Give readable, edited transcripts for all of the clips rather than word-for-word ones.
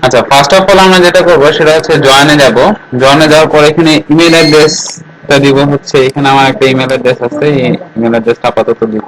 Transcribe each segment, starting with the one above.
আচ্ছা, first of all আমরা যেটা করবো সেটা হচ্ছে জয়েনে যাব। জয়েনে যাওয়ার পর এখানে ইমেল অ্যাড্রেসটা দিব, হচ্ছে এখানে আমার একটা ইমেল অ্যাড্রেস আছে, এই ইমেল অ্যাড্রেসটা আপাতত দিব।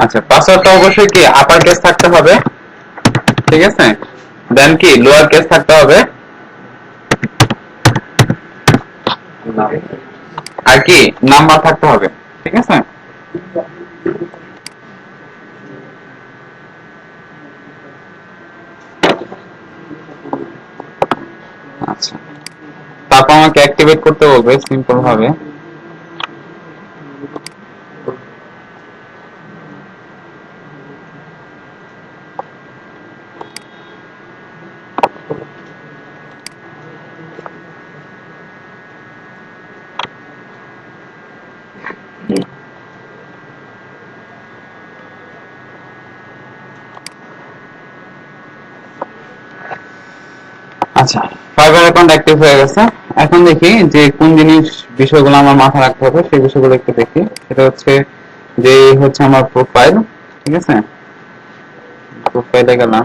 আচ্ছা, পাসওয়ার্ডটা অবশ্যই কি আপার কেস থাকতে হবে, ঠিক আছে? দেন কি লোয়ার কেস থাকতে হবে, আর কি নাম্বার থাকতে হবে, ঠিক আছে? আচ্ছা, তারপর আমাকে অ্যাক্টিভেট করতে বলবে সিম্পল ভাবে। আচ্ছা, ফাইবার অ্যাকাউন্ট অ্যাক্টিভ হয়ে গেছে। এখন দেখি যে কোন জিনিস বিষয়গুলো আমার মাথায় রাখতে হবে, সেই বিষয়গুলো একটু দেখি। সেটা হচ্ছে যে হচ্ছে আমার প্রোফাইল, ঠিক আছে? প্রোফাইলে গেলাম,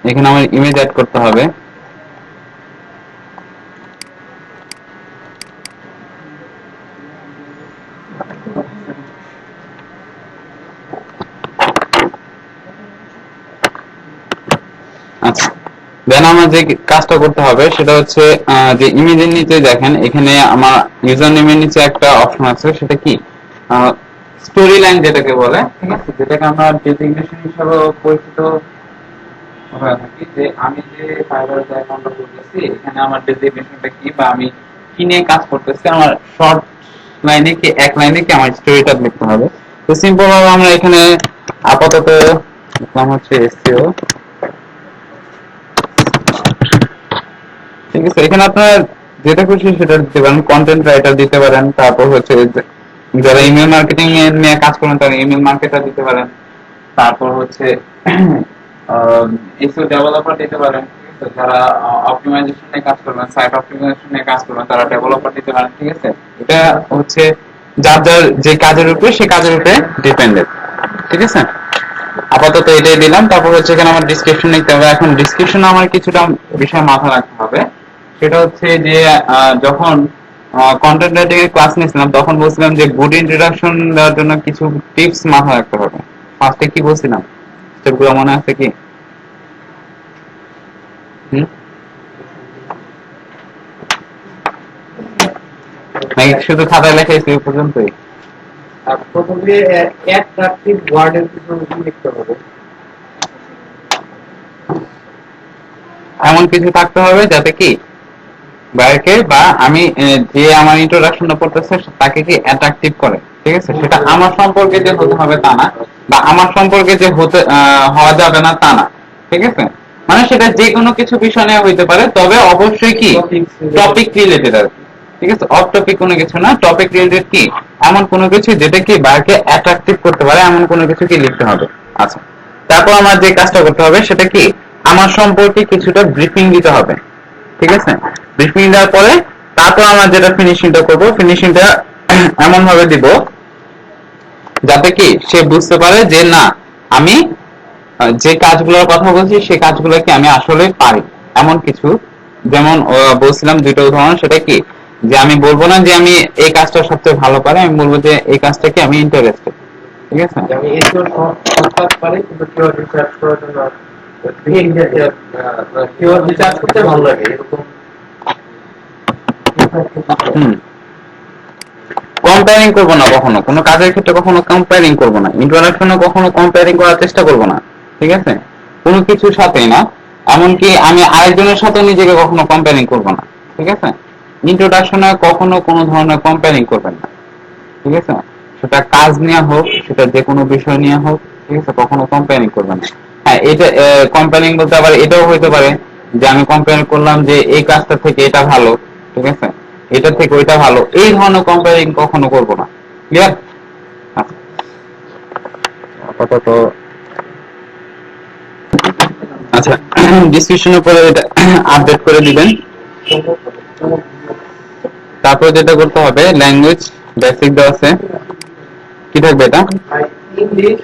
এখানে আমার ইমেজ অ্যাড করতে হবে। আচ্ছা, দেন আমার যে কাজটা করতে হবে সেটা হচ্ছে যে ইমেজের নিচে দেখেন এখানে আমার ইউজার নেমের নিচে একটা অপশন আছে, সেটা কি স্টোরি লাইন যেটাকে বলে, ঠিক আছে? যেটাকে আমরা ডেজিগনেশন হিসেবে পরিচিত হয়ে থাকি, যে আমি যে ফাইবার অ্যাকাউন্টটা করতেছি এখানে আমার ডেজিগনেশনটা কি, বা আমি কি নিয়ে কাজ করতেছি, আমার শর্ট লাইনে কি এক লাইনে কি আমার স্টোরিটা লিখতে হবে। তো সিম্পল ভাবে আমরা এখানে আপাতত নাম হচ্ছে এসইও, ঠিক আছে? এখানে আপনার যেটা খুশি সেটা দিতে পারেন, কন্টেন্ট রাইটার দিতে পারেন, তারপর হচ্ছে যারা ইমেল মার্কেটিং নিয়ে কাজ করেন তারা ইমেল মার্কেটার দিতে পারেন, তারপর হচ্ছে এসইও ডেভেলপার দিতে পারেন, ঠিক আছে? যারা অপটিমাইজেশন নিয়ে কাজ করবেন, সাইট অপটিমাইজেশন নিয়ে কাজ করবেন তারা ডেভেলপার দিতে পারেন, ঠিক আছে? এটা হচ্ছে যার যার যে কাজের উপরে সে কাজের উপরে ডিপেন্ডেন্ট, ঠিক আছে? আপাতত এটাই দিলাম। তারপর হচ্ছে এখানে আমার ডিসক্রিপশন লিখতে হবে। এখন ডিসক্রিপশনে আমার কিছুটা বিষয় মাথা রাখতে হবে, সেটা হচ্ছে যে যখন কন্টেন্ট রাইটিং এর ক্লাস নিয়েছিলাম তখন বলছিলাম যে গুড ইন্ট্রোডাকশন দেওয়ার জন্য কিছু টিপস মাথায় রাখতে হবে। ফার্স্টে কি বলছিলাম, স্টেপগুলো মনে আছে কি? হুম, নাকি শুধু খাতায় লেখা এই পর্যন্তই? প্রথমে অ্যাট্রাকটিভ ওয়ার্ডের পিছনে কি লিখতে হবে? এমন কিছু থাকতে হবে যাতে কি বায়ারকে বা আমি যে আমার ইন্ট্রোডাকশনটা পড়তেছে তাকে কি অ্যাট্রাকটিভ করে, ঠিক আছে? সেটা আমার সম্পর্কে যে হতে হবে তা না, বা আমার সম্পর্কে যে হতে হওয়া যাবে না তা না, ঠিক আছে? মানে সেটা যে কোনো কিছু বিষয় নিয়ে হইতে পারে, তবে অবশ্যই কি টপিক রিলেটেড আর কি, ঠিক আছে? অফ টপিক কোনো কিছু না, টপিক রিলেটেড কি এমন কোনো কিছু যেটা কি বায়ারকে অ্যাট্রাকটিভ করতে পারে এমন কোনো কিছু কি লিখতে হবে। আচ্ছা, তারপর আমার যে কাজটা করতে হবে সেটা কি আমার সম্পর্কে কিছুটা ব্রিফিং দিতে হবে, ঠিক আছে? 20 মিনিট দেওয়ার পরে তারপর আমরা যেটা ফিনিশিংটা করবো, ফিনিশিংটা এমন ভাবে দিব যাতে কি সে বুঝতে পারে যে না, আমি যে কাজগুলোর কথা বলছি সেই কাজগুলো কি আমি আসলে পারি, এমন কিছু। যেমন বলছিলাম দুইটা উদাহরণ, সেটা কি যে আমি বলবো না যে আমি এই কাজটা সবচেয়ে ভালো পারি, আমি বলবো যে এই কাজটা কি আমি ইন্টারেস্টেড, ঠিক আছে? আমি এসিও সব কাজ পারি, কিন্তু কিওয়ার্ড রিসার্চ করার জন্য কিওয়ার্ড রিসার্চ করতে ভালো লাগে এরকম। হুম, কম্পেয়ারিং করবো না কখনো, কোনো কাজের ক্ষেত্রে কখনো কম্পেয়ারিং করবো না, ইন্ট্রোডাকশনে কখনো কম্পেয়ারিং করার চেষ্টা করবো না, ঠিক আছে? কোনো কিছুর সাথেই না, এমনকি আমি আরেকজনের সাথে নিজেকে কখনো কম্পেয়ারিং করবো না, ঠিক আছে? ইন্ট্রোডাকশনে কখনো কোনো ধরনের কম্পেয়ারিং করবেন না, ঠিক আছে? সেটা কাজ নিয়ে হোক, সেটা যে কোনো বিষয় নিয়ে হোক, ঠিক আছে, কখনো কম্পেয়ারিং করবেন না। হ্যাঁ, এটা কম্পেয়ারিং বলতে আবার এটাও হইতে পারে যে আমি কম্পেয়ার করলাম যে এই কাজটা থেকে এটা ভালো, ঠিক আছে, এটা থেকে ওইটা ভালো, এই ধরনের কম্পেয়ারিং কখনো করব না। ক্লিয়ার? আপাতত আচ্ছা, ডিসক্রিপশনের পরে এটা আপডেট করে দিবেন। তারপর যেটা করতে হবে, ল্যাঙ্গুয়েজ বেসিক দেওয়া আছে, কি থাকবে এটা? ইংলিশ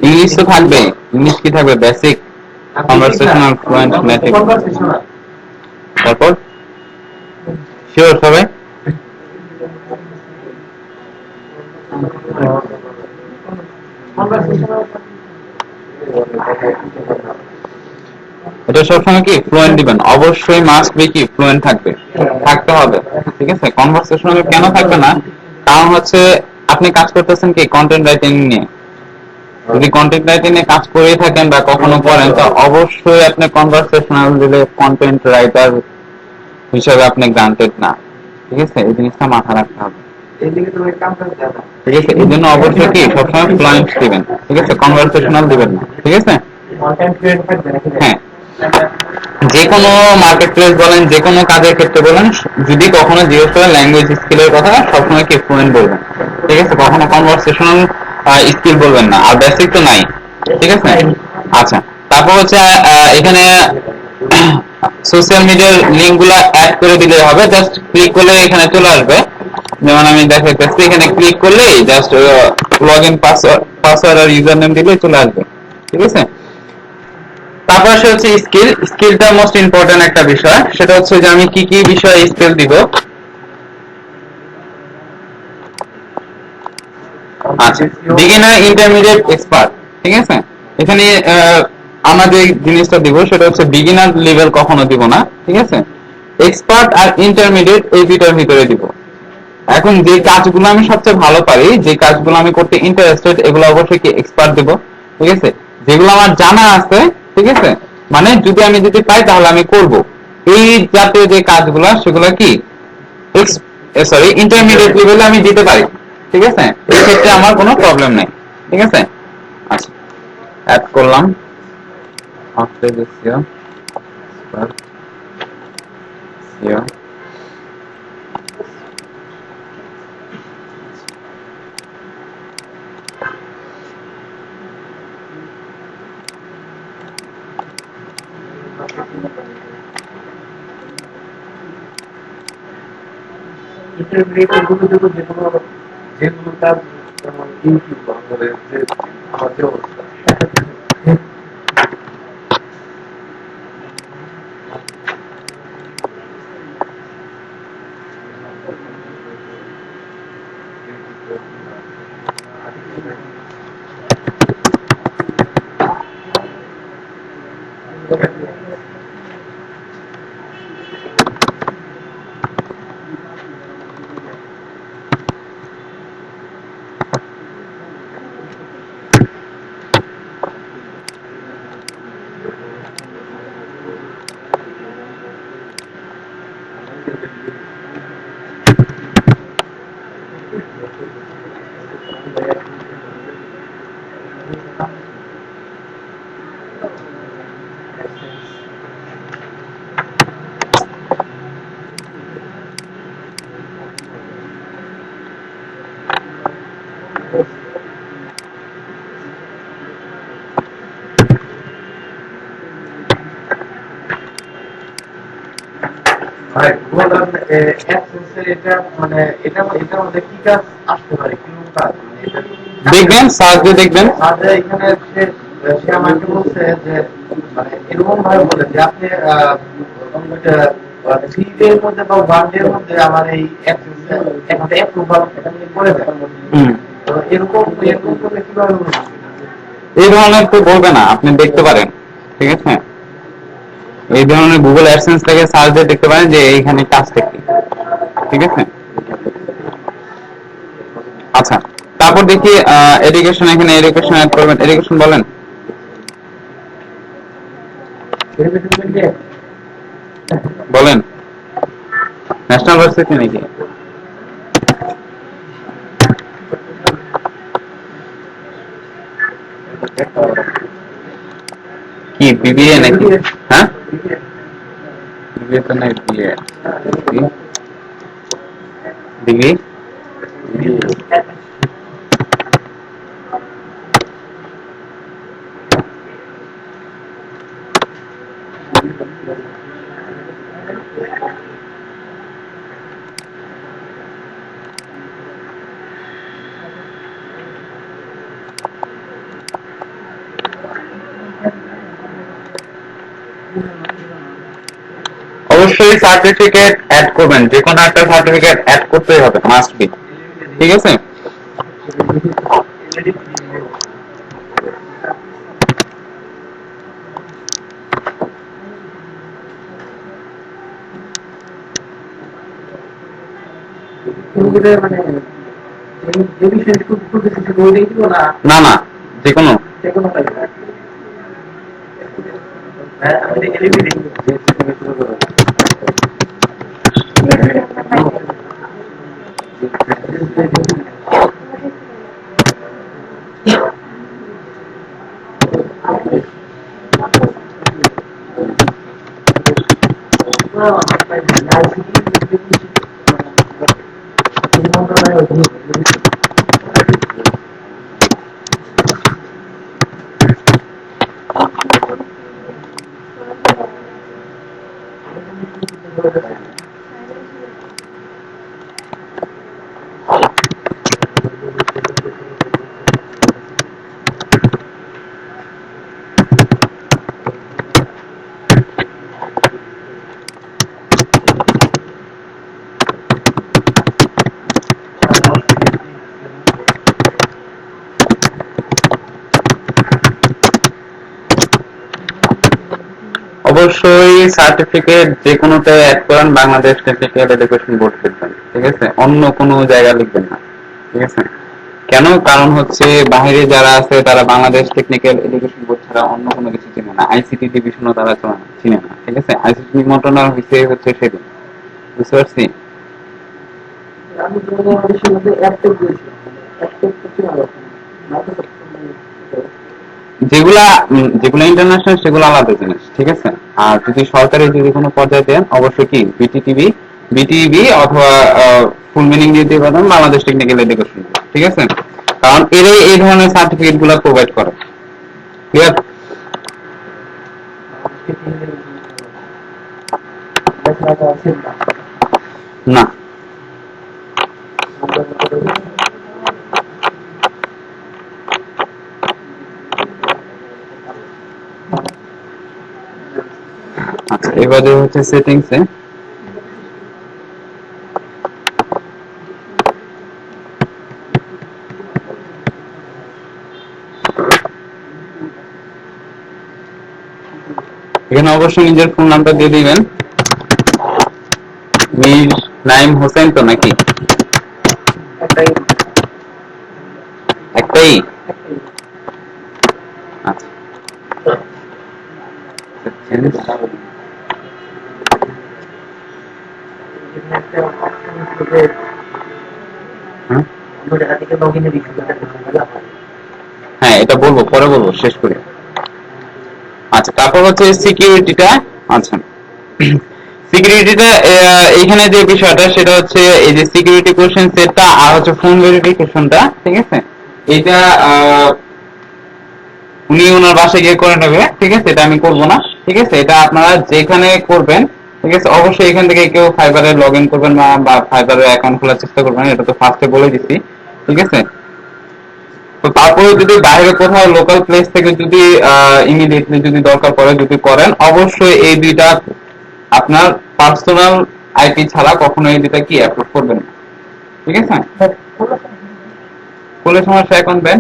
ইংলিশ তো থাকবে। ইংলিশ কি থাকবে? Basic, conversational, fluent, native. Conversational তারপর শিওর সবাই? এটা সবসময় কি ফ্লুয়েন্ট দিবেন, অবশ্যই মাস্ট বি কি ফ্লুয়েন্ট থাকতে হবে, ঠিক আছে। কনভারসেশনাল কেন থাকবে না? কারণ হচ্ছে আপনি কাজ করতেছেন কি কন্টেন্ট রাইটিং নিয়ে। যদি কন্টেন্ট রাইটিং নিয়ে কাজ করেই থাকেন বা কখনো করেন, তো অবশ্যই আপনি কনভারসেশনাল দিলে কন্টেন্ট রাইটার হিসেবে আপনি গ্রান্টেড না, ঠিক আছে। এই জিনিসটা মাথায় রাখতে হবে, ঠিক আছে। এই জন্য অবশ্যই কি সবসময় ফ্লুয়েন্ট দিবেন, ঠিক আছে, কনভারসেশনাল দিবেন না, ঠিক আছে। হ্যাঁ, যে কোনো মার্কেট প্লেস বলেন, যে কোনো কাজের ক্ষেত্রে বলেন, যদি কখনো জিজ্ঞেস করেন ল্যাঙ্গুয়েজ স্কিলের কথা, সবসময় কি ফ্লুয়েন্ট বলবেন, ঠিক আছে। কখনো কনভারসেশনাল স্কিল বলবেন না, আর বেসিক তো নাই, ঠিক আছে। আচ্ছা, তারপর হচ্ছে এখানে সোশ্যাল মিডিয়ার লিঙ্ক গুলা অ্যাড করে দিলে হবে। জাস্ট ক্লিক করলে এখানে চলে আসবে। যেমন আমি দেখাইতেছি, এখানে ক্লিক করলেই জাস্ট লগ ইন পাসওয়ার্ড আর ইউজার নেম দিলেই চলে আসবে, ঠিক আছে। তারপর আসে হচ্ছে স্কিল। স্কিলটা মোস্ট ইম্পর্টেন্ট একটা বিষয়। সেটা হচ্ছে যে আমি কি কি বিষয়ে স্কিল দিব। আচ্ছা, বিগিনার, ইন্টারমিডিয়েট, এক্সপার্ট, ঠিক আছে। এখানে আমরা যে জিনিসটা দিব সেটা হচ্ছে বিগিনার লেভেল কখনো দিব না, ঠিক আছে। এক্সপার্ট আর ইন্টারমিডিয়েট এই দুইটার ভিতরে দিব। এখন যে কাজগুলো আমি সবচেয়ে ভালো পারি, যে কাজগুলো আমি করতে ইন্টারেস্টেড, এগুলো অবশ্যই কি এক্সপার্ট দিব, ঠিক আছে। যেগুলো আমার জানা আছে, ঠিক আছে, মানে যদি পাই তাহলে আমি করব, এই জাতীয় যে কাজগুলো সেগুলো কি ইন্টারমিডিয়েট লেভেলে আমি দিতে পারি, ঠিক আছে। এই ক্ষেত্রে আমার কোনো প্রবলেম নেই, ঠিক আছে। আচ্ছা, অ্যাড করলাম after this year here intermediate গুলো যেগুলো যেগুলো কাজ যেমন ইউটিউব আমাদের যে আমাদের অবস্থা এটা মানে এটার মধ্যে কি কাজ আসতে পারে, কি কাজ দেখবেন, সার্চ দিয়ে দেখবেন। এখানে সে আমাকে বলছে যে মানে এরকম ভাবে বলে যে আপনি থ্রি ডে এর মধ্যে বা ওয়ান ডে এর মধ্যে আমার এই একটা অ্যাপ্রুভাল করে দেন। তো এরকম এরকম করলে কিভাবে এই ধরনের তো বলবে না, আপনি দেখতে পারেন, ঠিক আছে। এই ধরনের গুগল অ্যাডসেন্স থেকে সার্চ দিয়ে দেখতে পারেন যে এইখানে কাজটা কি, ঠিক আছে। আচ্ছা, তারপর দেখি এডুকেশন। এখানে এডুকেশন অ্যাড করবেন। এডুকেশন বলেন, বলেন ন্যাশনাল ভার্সিটি নাকি? কি বিবিএ নাকি? হ্যাঁ, বিবিএ তো নাই, বিএ ডিগ্রি। অবশ্যই সার্টিফিকেট অ্যাড করবেন, যে কোনো একটা সার্টিফিকেট অ্যাড করতেই হবে, মাস্ট বি। ঠিক আছে, মানে যে বিষয়ে করতেছি শুধু ওইটাই দিব না? না না, যে কোনো। যে কোনো হ্যাঁ, আমি এলিমিনেট অবশ্যই সার্টিফিকেট যে কোনোতে অ্যাড করেন বাংলাদেশ টেকনিক্যাল এডুকেশন বোর্ড লিখবেন। ঠিক আছে, অন্য কোনো জায়গা লিখবেন না। ঠিক আছে, কেন? কারণ হচ্ছে বাইরে যারা আছে তারা বাংলাদেশ টেকনিক্যাল এডুকেশন বোর্ড ছাড়া অন্য কোনো কিছু চিনে না, আইসিটি ডিভিশনও তারা চিনে না। ঠিক আছে, আইসিটি নিমন্ত্রণ হচ্ছে সেদিন, বুঝতে পারছি। আমি বাংলাদেশের মধ্যে অ্যাপটেক দিয়েছিলাম, অ্যাপটেক করতে ভালো যেগুলা যেগুলো ইন্টারন্যাশনাল সেগুলো আলাদা জিনিস। ঠিক আছে, আর যদি সরকারি যদি কোনো পর্যায়ে দেন অবশ্যই কি বিটিবি অথবা ফুল মিনিং দিয়ে দিতে পারেন বাংলাদেশ টেকনিক্যাল এডুকেশন। ঠিক আছে, কারণ এরাই এই ধরনের সার্টিফিকেট গুলো প্রোভাইড করে। ক্লিয়ার? না, আচ্ছা, এবারে হচ্ছে সেটিংসে এখানে অবশ্যই নিজের ফোন নাম্বার দিয়ে দিবেন। মীর নাইম হোসেন তো নাকি? একটাই? আচ্ছা, হ্যাঁ এটা বলবো, পরে বলবো, শেষ করি। আচ্ছা, তারপর হচ্ছে সিকিউরিটিটা। আচ্ছা, সিকিউরিটিটা এখানে যে বিষয়টা সেটা হচ্ছে এই যে সিকিউরিটি কোশ্চেন সেটটা আর হচ্ছে ফোন ভেরিফিকেশনটা। ঠিক আছে, এটা উনি ওনার বাসায় গিয়ে করে নেবে। ঠিক আছে, এটা আমি করবো না। ঠিক আছে, এটা আপনারা যেখানে করবেন, ঠিক আছে, অবশ্যই এখান থেকে কেউ ফাইবারে লগ ইন করবেন না বা ফাইবারে অ্যাকাউন্ট খোলার চেষ্টা করবেন, এটা তো ফার্স্টে বলে দিচ্ছি। ঠিক আছে, তো তারপরে যদি বাইরে কোথাও লোকাল প্লেস থেকে যদি ইমিডিয়েটলি যদি দরকার পড়ে যদি করেন, অবশ্যই এই দুইটা আপনার পার্সোনাল আইপি ছাড়া কখনো এই দুইটা কি অ্যাপ্রুভ করবেন না। ঠিক আছে, কোলে সমস্যা এখন ব্যান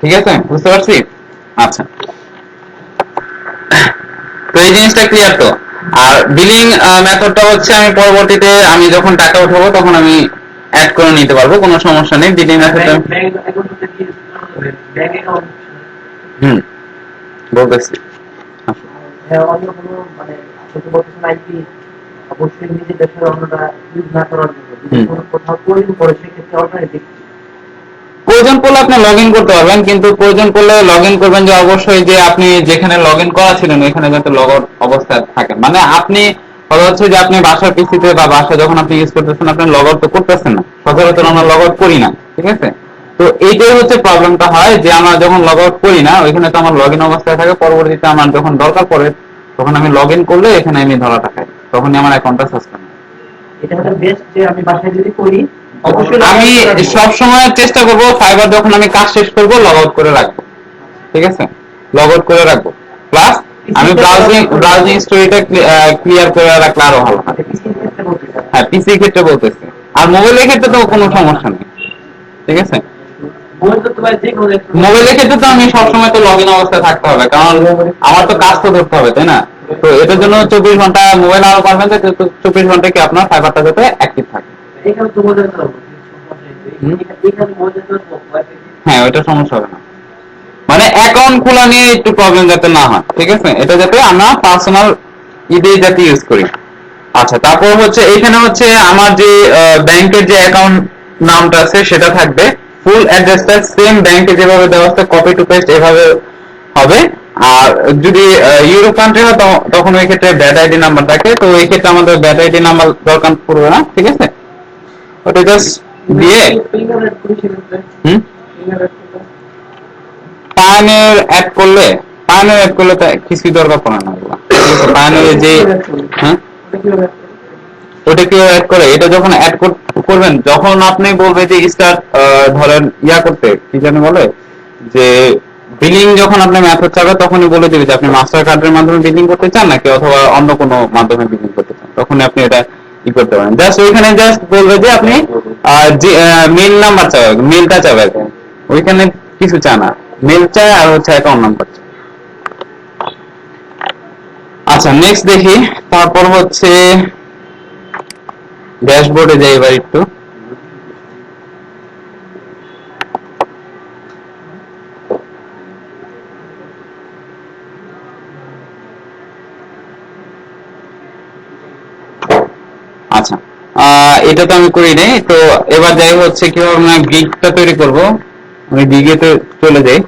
ঠিক আছে, বুঝতে পারছি। আচ্ছা, তো এই জিনিসটা ক্লিয়ার তো। আর বিলিং মেথডটা হচ্ছে আমি পরবর্তীতে আমি যখন টাকা উঠাবো তখন আমি অ্যাড করে নিতে পারবো, কোনো সমস্যা নেই। বিলিং মেথডটা বলতেছি। অন্য কোনো মানে আইপি অবশ্যই নিজেদের সাথে অন্যটা ইউজ না করার জন্য যদি কোনো কোথাও প্রয়োজন পড়ে সেক্ষেত্রে অল্টারনেটিভ প্রয়োজন পড়লে আপনি লগ ইন করতে পারবেন, কিন্তু প্রয়োজন পড়লে লগ ইন করবেন যে অবশ্যই যে আপনি যেখানে লগ ইন করা ছিলেন ওইখানে যাতে লগ আউট অবস্থায় থাকেন। মানে আপনি হচ্ছে যে আপনি বাসার পিসিতে বা বাসা যখন আপনি ইউজ করতেছেন আপনি লগ আউট তো করতেছেন না, সচরাচর আমরা লগ আউট করি না, ঠিক আছে? তো এইটাই হচ্ছে প্রবলেমটা হয় যে আমরা যখন লগ আউট করি না ওইখানে তো আমার লগ ইন অবস্থায় থাকে, পরবর্তীতে আমার যখন দরকার পড়ে তখন আমি লগ ইন করলে এখানে আমি ধরাটা খাই, তখনই আমার অ্যাকাউন্টটা সাসপেন্ড। এটা হচ্ছে বেস্ট যে আমি বাসায় যদি করি অবশ্যই আমি সব সময় চেষ্টা করব ফাইবার যখন আমি কাজ শেষ করব লগ আউট করে রাখবো, ঠিক আছে? লগ আউট করে রাখবো, প্লাস আমি ব্রাউজিং স্টোরিটা ক্লিয়ার করে রাখলে আরো ভালো হয়। হ্যাঁ, পিসি ক্ষেত্রে বলতেছি, আর মোবাইলের ক্ষেত্রে তো কোনো সমস্যা নেই, ঠিক আছে? মোবাইলের ক্ষেত্রে তো আমি সবসময় তো লগ ইন অবস্থায় থাকতে হবে, কারণ আমার তো কাজ তো ধরতে হবে, তাই না? তো এটার জন্য 24 ঘন্টা মোবাইল আরো পারবেন, 24 ঘন্টা কি আপনার ফাইবারটা যাতে অ্যাক্টিভ থাকে। হ্যাঁ, ওইটা সমস্যা হবে না, মানে অ্যাকাউন্ট খোলা নিয়ে একটু প্রবলেম যাতে না হয়, ঠিক আছে? এটা যাতে আমরা পার্সোনাল ইডে যাতে ইউজ করি। আচ্ছা, তারপর হচ্ছে এখানে হচ্ছে আমার যে ব্যাংকের যে অ্যাকাউন্ট নামটা আছে সেটা থাকবে, ফুল অ্যাড্রেসটা সেম ব্যাংকে যেভাবে দেওয়া আছে কপি টু পেস্ট এভাবে হবে। আর যদি ইউরোপ কান্ট্রি হয় তখন ওই ক্ষেত্রে ব্যাড আইডি নাম্বার থাকে, তো এই ক্ষেত্রে আমাদের ব্যাড আইডি নাম্বার দরকার পড়বে না, ঠিক আছে? ওটা জাস্ট দিয়ে পায়নের অ্যাড করলে তো কিছুই দরকার পড়ে না ওগুলা, পায়নের যে হ্যাঁ ওটা কেউ অ্যাড করে, এটা যখন অ্যাড করবেন যখন আপনি বলবে যে স্টার্ট ধরেন ইয়া করতে কি জানি বলে যে বিলিং, যখন আপনি মেথড চাবে তখনই বলে দিবে যে আপনি মাস্টার কার্ডের মাধ্যমে বিলিং করতে চান নাকি অথবা অন্য কোনো মাধ্যমে বিলিং করতে চান, তখন আপনি এটা ই করতে পারেন। জাস্ট ওইখানে জাস্ট বলবে যে আপনি যে মেইল নাম্বার চাবে, মেইলটা চাবে, ওইখানে কিছু চায় না, মেইল চায় আর হচ্ছে অ্যাকাউন্ট নাম্বার চায়। আচ্ছা, নেক্সট দেখি, তারপর হচ্ছে ড্যাশবোর্ডে যাই এবার একটু। আচ্ছা, এটা তো আমি করি নাই, তো এবার যাই হচ্ছে কিভাবে আমরা গিগটা তৈরি করব। আমি গিগে তো চলে যাই।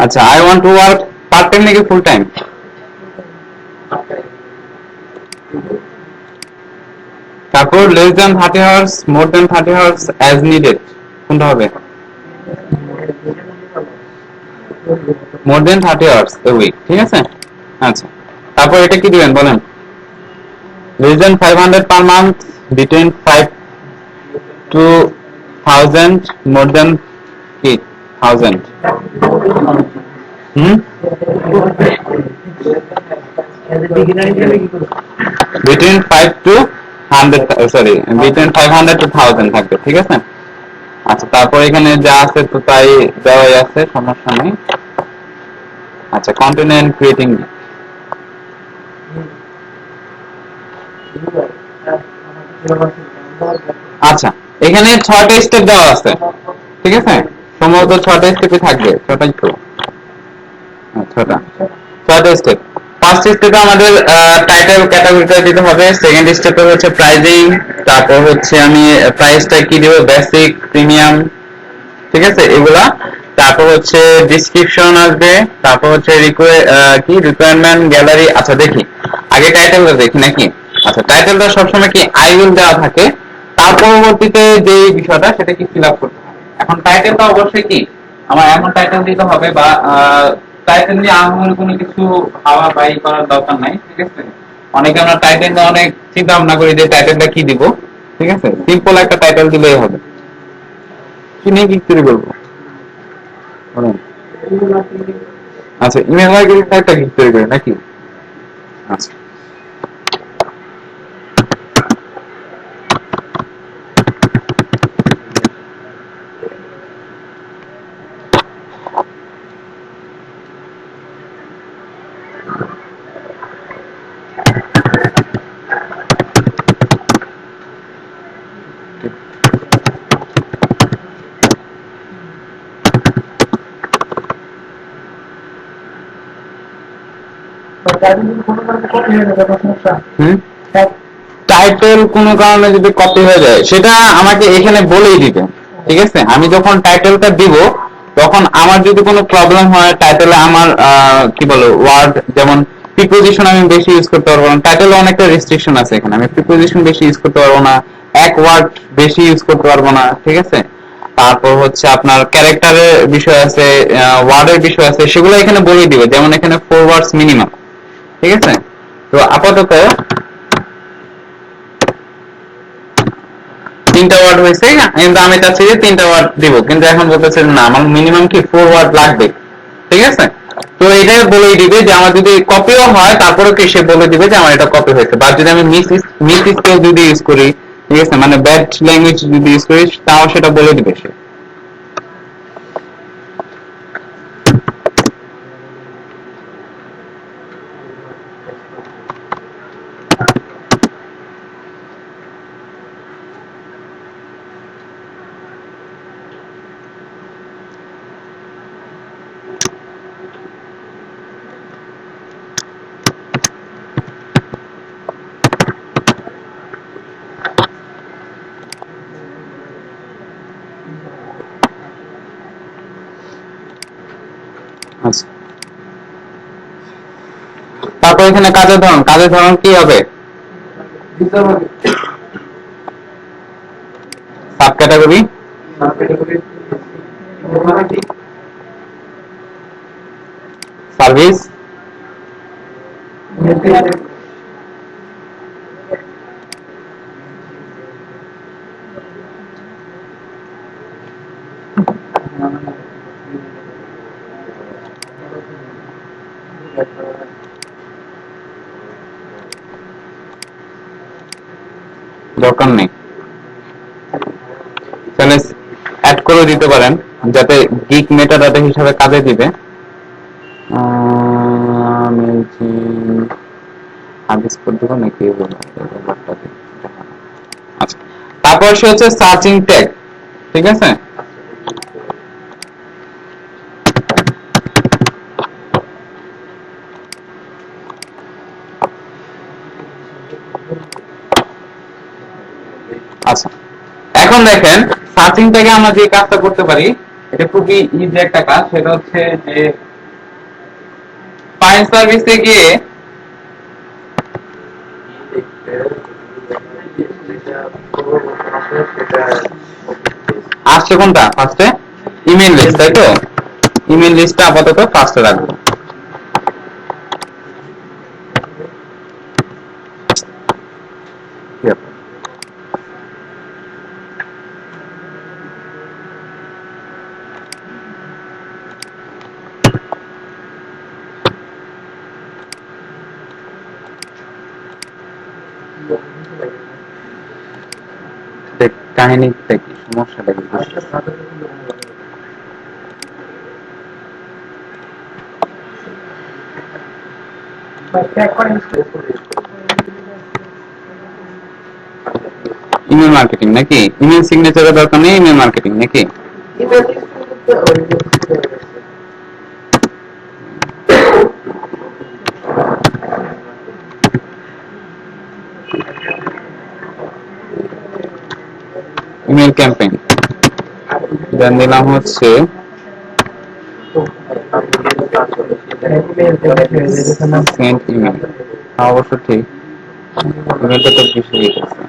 আচ্ছা, I want to work part time নাকি ফুল টাইম? তারপর less than 30 hours, more than 30 hours, as needed, কোনটা হবে? More than 30 hours a week, ঠিক আছে? আচ্ছা, তারপর এটা কি দিবেন বলেন? Less than 500 per month, between 5 to 1000, more than কি 1000। Between 5 to 100, sorry between 500 to 1000 থাকবে, ঠিক আছে? আচ্ছা, তারপর এখানে যা আছে তো তাই দেওয়াই আছে, সমস্যা নেই। আচ্ছা, কন্টিনিউ ক্রিয়েটিং। আচ্ছা, এখানে 6টা স্টেপ দেওয়া আছে, ঠিক আছে? সম্ভবত 6টা স্টেপই থাকবে, 6টাই তো, 6টা স্টেপ। ফার্স্ট স্টেপে আমাদের টাইটেল ক্যাটাগরিটা দিতে হবে, সেকেন্ড স্টেপে হচ্ছে প্রাইজিং, তারপর হচ্ছে আমি প্রাইসটা কি দেব, বেসিক, প্রিমিয়াম, ঠিক আছে এগুলা। তারপর হচ্ছে ডেসক্রিপশন আসবে, তারপর হচ্ছে রিকোয়ারমেন্ট, গ্যালারি। আচ্ছা, দেখি আগে টাইটেলটা দেখি নাকি। আচ্ছা, টাইটেলটা সবসময় কি আই উইল দেওয়া থাকে, তার পরবর্তীতে যে বিষয়টা সেটা কি ফিল আপ করতে হবে। এখন টাইটেলটা অবশ্যই কি আমার এমন টাইটেল দিতে হবে, বা টাইটেল নিয়ে আমার কোনো কিছু হাওয়া বাই করার দরকার নাই, ঠিক আছে? অনেকে আমরা টাইটেল নিয়ে অনেক চিন্তা ভাবনা করি যে টাইটেলটা কি দিব, ঠিক আছে? সিম্পল একটা টাইটেল দিলেই হবে। কি নিয়ে কি তৈরি করবো? আচ্ছা, ইমেল মার্কেটিং একটা কি তৈরি করি নাকি? আচ্ছা, টাইটেল কোনো কারণে যদি কপি হয়ে যায় সেটা আমাকে এখানে বলেই দিবে, ঠিক আছে? আমি যখন টাইটেলটা দিব তখন আমার যদি কোনো প্রবলেম হয় টাইটেলে আমার কি বলে ওয়ার্ড যেমন প্রিপোজিশন আমি বেশি ইউজ করতে পারবো না, টাইটেলে অনেকটা রেস্ট্রিকশন আছে এখানে, আমি প্রিপোজিশন বেশি ইউজ করতে পারবো না, এক ওয়ার্ড বেশি ইউজ করতে পারবো না, ঠিক আছে? তারপর হচ্ছে আপনার ক্যারেক্টারের বিষয় আছে, ওয়ার্ডের বিষয় আছে, সেগুলো এখানে বলে দিবে, যেমন এখানে 4 ওয়ার্ডস মিনিমাম, ঠিক আছে? তো আপাতত 3টা ওয়ার্ড হয়েছে, কিন্তু আমি চাচ্ছি যে 3টা ওয়ার্ড দিব, কিন্তু এখন বলতেছে না আমার মিনিমাম কি 4 ওয়ার্ড লাগবে, ঠিক আছে? তো এটা বলেই দিবে যে আমার যদি কপিও হয় তারপরে কি সে বলে দিবে যে আমার এটা কপি হয়েছে, বা যদি আমি মিস স্পেল যদি ইউজ করি, ঠিক আছে, মানে ব্যাড ল্যাঙ্গুয়েজ যদি ইউজ করি তাও সেটা বলে দিবে সে। আচ্ছা, তারপর এখানে কাজের ধরন কি হবে? সাব ক্যাটাগরি সার্ভিস, দরকার নেই, তাহলে অ্যাড করে দিতে পারেন যাতে গিগ মেটা ডাটা হিসাবে কাজে দিবে। আচ্ছা, তারপর সে হচ্ছে সার্চিং ট্যাগ, ঠিক আছে? আচ্ছা, এখন দেখেন সার্চিং ট্যাগে আমরা যে কাজটা করতে পারি এটা খুবই ইজি একটা কাজ, সেটা হচ্ছে যে ফাইল সার্ভিসে গিয়ে আসছে কোনটা ফার্স্টে, ইমেল লিস্ট, তাই তো? ইমেল লিস্টটা আপাতত ফার্স্টে রাখবো। কাহিনীটা কি, সমস্যাটা কি? ইমেল মার্কেটিং নাকি? ইমেল সিগনেচারের দরকার নেই, ইমেল মার্কেটিং নাকি? ইমেল ক্যাম্পেইন দেন দিলাম হচ্ছে সেন্ট ইমেল, অবশ্য ঠিক, ইমেলটা তো বেশি গেছে।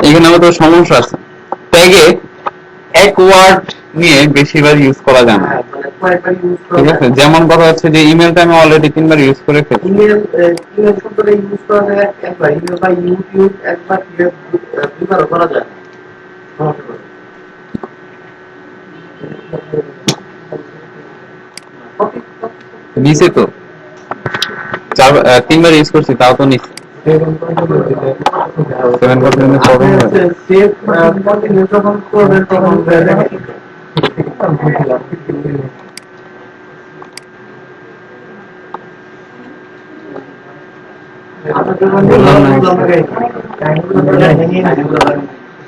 এখানে আমাদের সমস্যা আছে, ট্যাগে এক ওয়ার্ড নিয়ে বেশিবার ইউজ করা যায় না, ঠিক আছে? যেমন কথা হচ্ছে যে ইমেলটা আমি অলরেডি 3বার ইউজ করে ফেলছি। ইমেল শব্দটা ইউজ করা যায় একবার, ইমেল বা ইউটিউব একবার দুইবার করা যায়, নিচে তো 3 বার ইউজ করছি তাও তো নিচ্ছে 7% আপনি প্রবলেম হচ্ছে সেভ কন্টিনিউ যখন করবেন তখন দেখেন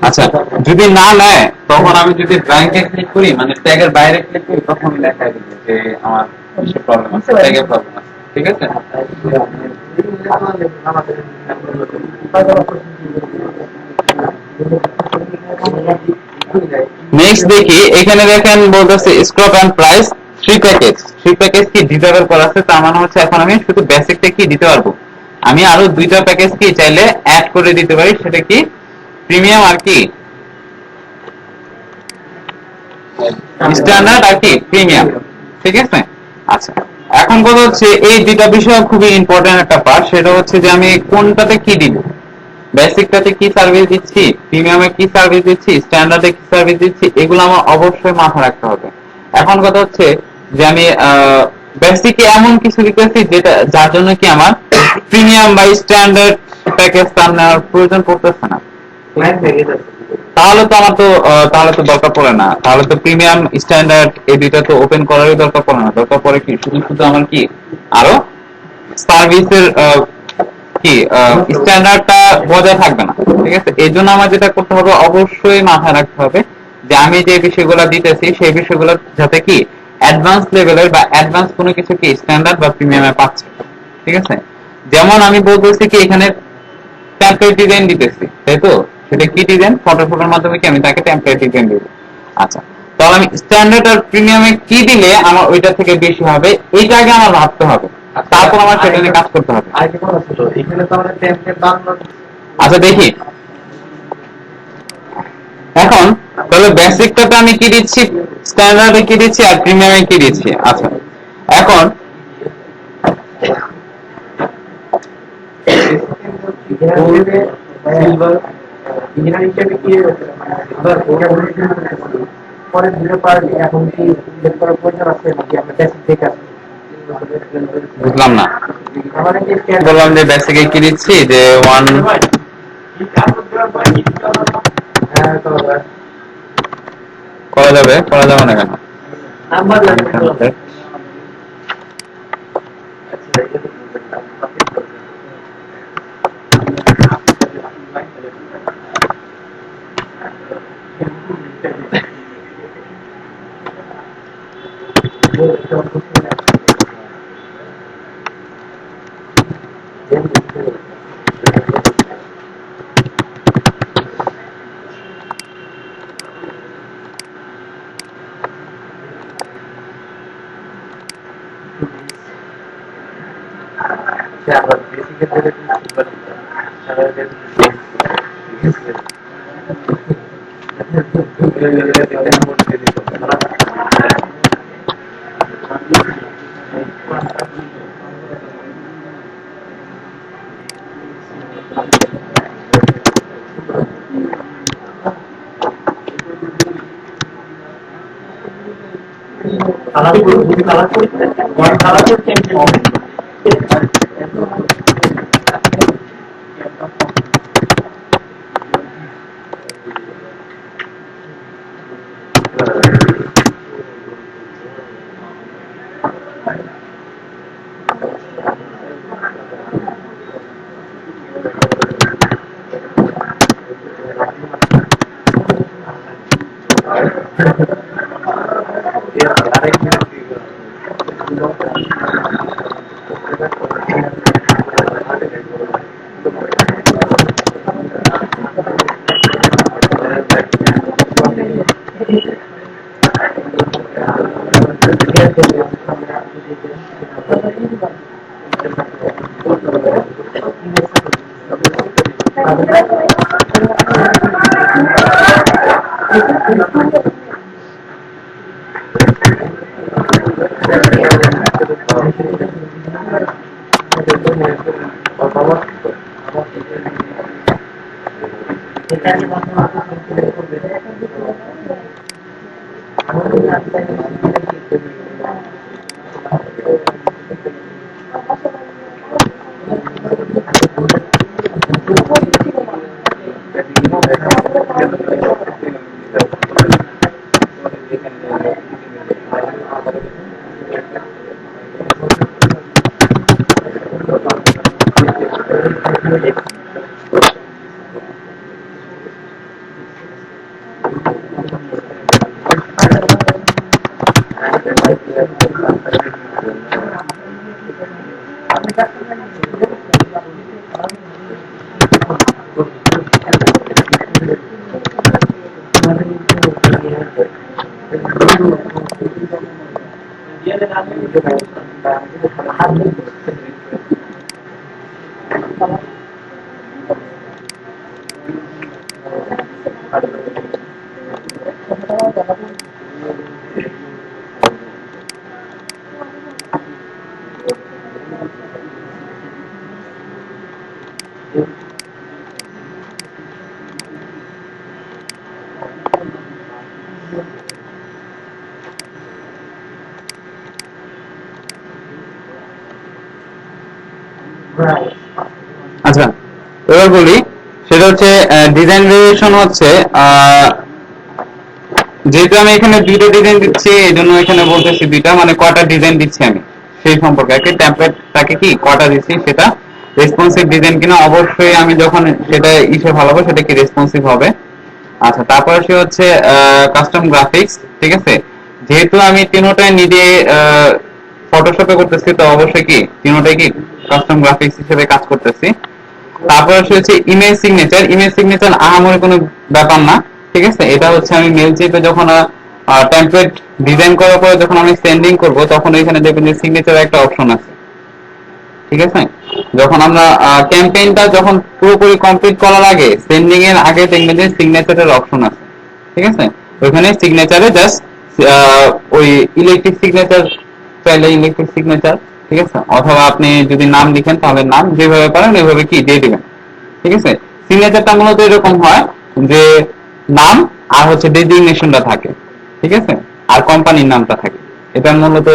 আচ্ছা যদি না নেয় তখন আমি যদি ব্যাংকে ক্লিক করি মানে ট্যাগের বাইরে ক্লিক করি তখন লেখা দিবে যে আমার কিছু প্রবলেম আছে ট্যাগের প্রবলেম আছে ঠিক আছে নেক্সট দেখি এখানে দেখেন বলতেছে স্ক্রপ এন্ড প্রাইস 3 প্যাকেজ কি ডিসেবল করা আছে তার মানে হচ্ছে এখন আমি শুধু বেসিকটা কি দিতে পারবো আমি আরো 2টা প্যাকেজ কি চাইলে অ্যাড করে দিতে পারি সেটা কি প্রিমিয়াম আর কি স্ট্যান্ডার্ড আর কি প্রিমিয়াম ঠিক আছে আচ্ছা এখন কথা হচ্ছে এই দুইটা বিষয় খুবই ইম্পর্টেন্ট একটা পার্ট সেটা হচ্ছে যে আমি কোনটাতে কি দিব বেসিকটাতে কি সার্ভিস দিচ্ছি প্রিমিয়ামে কি সার্ভিস দিচ্ছি স্ট্যান্ডার্ডে কি সার্ভিস দিচ্ছি এগুলো আমার অবশ্যই মাথায় রাখতে হবে এখন কথা হচ্ছে যে আমি বেসিকে এমন কিছু দিতেছি যেটা যার জন্য কি আমার প্রিমিয়াম বা স্ট্যান্ডার্ড প্যাকেজ তার নেওয়ার প্রয়োজন পড়তেছে না তাহলে তো আমার তো তাহলে তো দরকার পড়ে না তাহলে তো প্রিমিয়াম স্ট্যান্ডার্ড এই দুইটা তো ওপেন করারই দরকার পড়ে না দরকার পড়ে কি শুধু শুধু আমার কি আরো সার্ভিসের কি স্ট্যান্ডার্ডটা বজায় থাকবে না ঠিক আছে এই জন্য আমার যেটা করতে হবে অবশ্যই মাথায় রাখতে হবে যে আমি যে বিষয়গুলো দিতেছি সেই বিষয়গুলো যাতে কি অ্যাডভান্স লেভেলের বা অ্যাডভান্স কোনো কিছু কি স্ট্যান্ডার্ড বা প্রিমিয়ামে পাচ্ছে ঠিক আছে যেমন আমি বলতেছি কি এখানে টেমপ্লেট ডিজাইন দিতেছি তাই তো সেটা কি ডিজাইন ফটোর মাধ্যমে কি আমি তাকে টেমপ্লেট ডিজাইন দিব আচ্ছা তাহলে আমি স্ট্যান্ডার্ড আর প্রিমিয়ামে কি দিলে আমার ওইটা থেকে বেশি হবে এইটা আগে আমার ভাবতে হবে তারপর আমার সেটা নিয়ে কাজ করতে হবে আচ্ছা দেখি এখন তাহলে বেসিকটাতে আমি কি দিচ্ছি স্ট্যান্ডার্ডে কি দিচ্ছি আর প্রিমিয়ামে কি দিচ্ছি আচ্ছা এখন পরে দিতে পারি এখন কি প্রয়োজন আছে নাকি আমরা বেসিক থেকে বুঝলাম না আমাদের বললাম যে বেসিকে কি দিচ্ছি যে ওয়ান করা যাবে না কেন আচ্ছা, এবার বলি, সেটা হচ্ছে ডিজাইন ভেরিয়েশন হচ্ছে যেহেতু আমি এখানে দুইটা ডিজাইন দিচ্ছি, এই জন্য এখানে বলতেছি দুইটা, মানে কটা ডিজাইন দিচ্ছি আমি সেই সম্পর্কে। একটি টেমপ্লেটটাকে কি কটা দিচ্ছি সেটা রেসপন্সিভ ডিজাইন কিনা অবশ্যই আমি যখন সেটা ইসে ভালোবো সেটা কি রেসপন্সিভ হবে। আচ্ছা, তারপর সে হচ্ছে কাস্টম গ্রাফিক্স, ঠিক আছে। যেহেতু আমি তিনোটাই নিজে ফটোশপে করতেছি, তো অবশ্যই কি তিনোটাই কি কাস্টম গ্রাফিক্স হিসেবে কাজ করতেছি। তারপর হচ্ছে ইমেজ সিগনেচার। ইমেজ সিগনেচার আহামরি কোনো ব্যাপার না, ঠিক আছে। এটা হচ্ছে আমি মেল চেপে যখন টেমপ্লেট ডিজাইন করার পরে যখন আমি সেন্ডিং করব, তখন এখানে দেখবেন যে সিগনেচার একটা অপশন আছে, ঠিক আছে। যখন আমরা ক্যাম্পেইনটা যখন পুরোপুরি কমপ্লিট করার আগে, সেন্ডিং এর আগে দেখবেন যে সিগনেচারের অপশন আছে, ঠিক আছে। ওইখানে সিগনেচারে জাস্ট ওই ইলেকট্রিক সিগনেচার চাইলে ইলেকট্রিক সিগনেচার, ঠিক আছে, অথবা আপনি যদি নাম লিখেন তাহলে নাম, যেভাবে পারেন ওইভাবে কি দিয়ে দিবেন, ঠিক আছে। সিগনেচারটা মূলত এরকম হয় যে নাম আর হচ্ছে ডেজিগনেশনটা থাকে, ঠিক আছে, আর কোম্পানির নামটা থাকে। এটা মূলত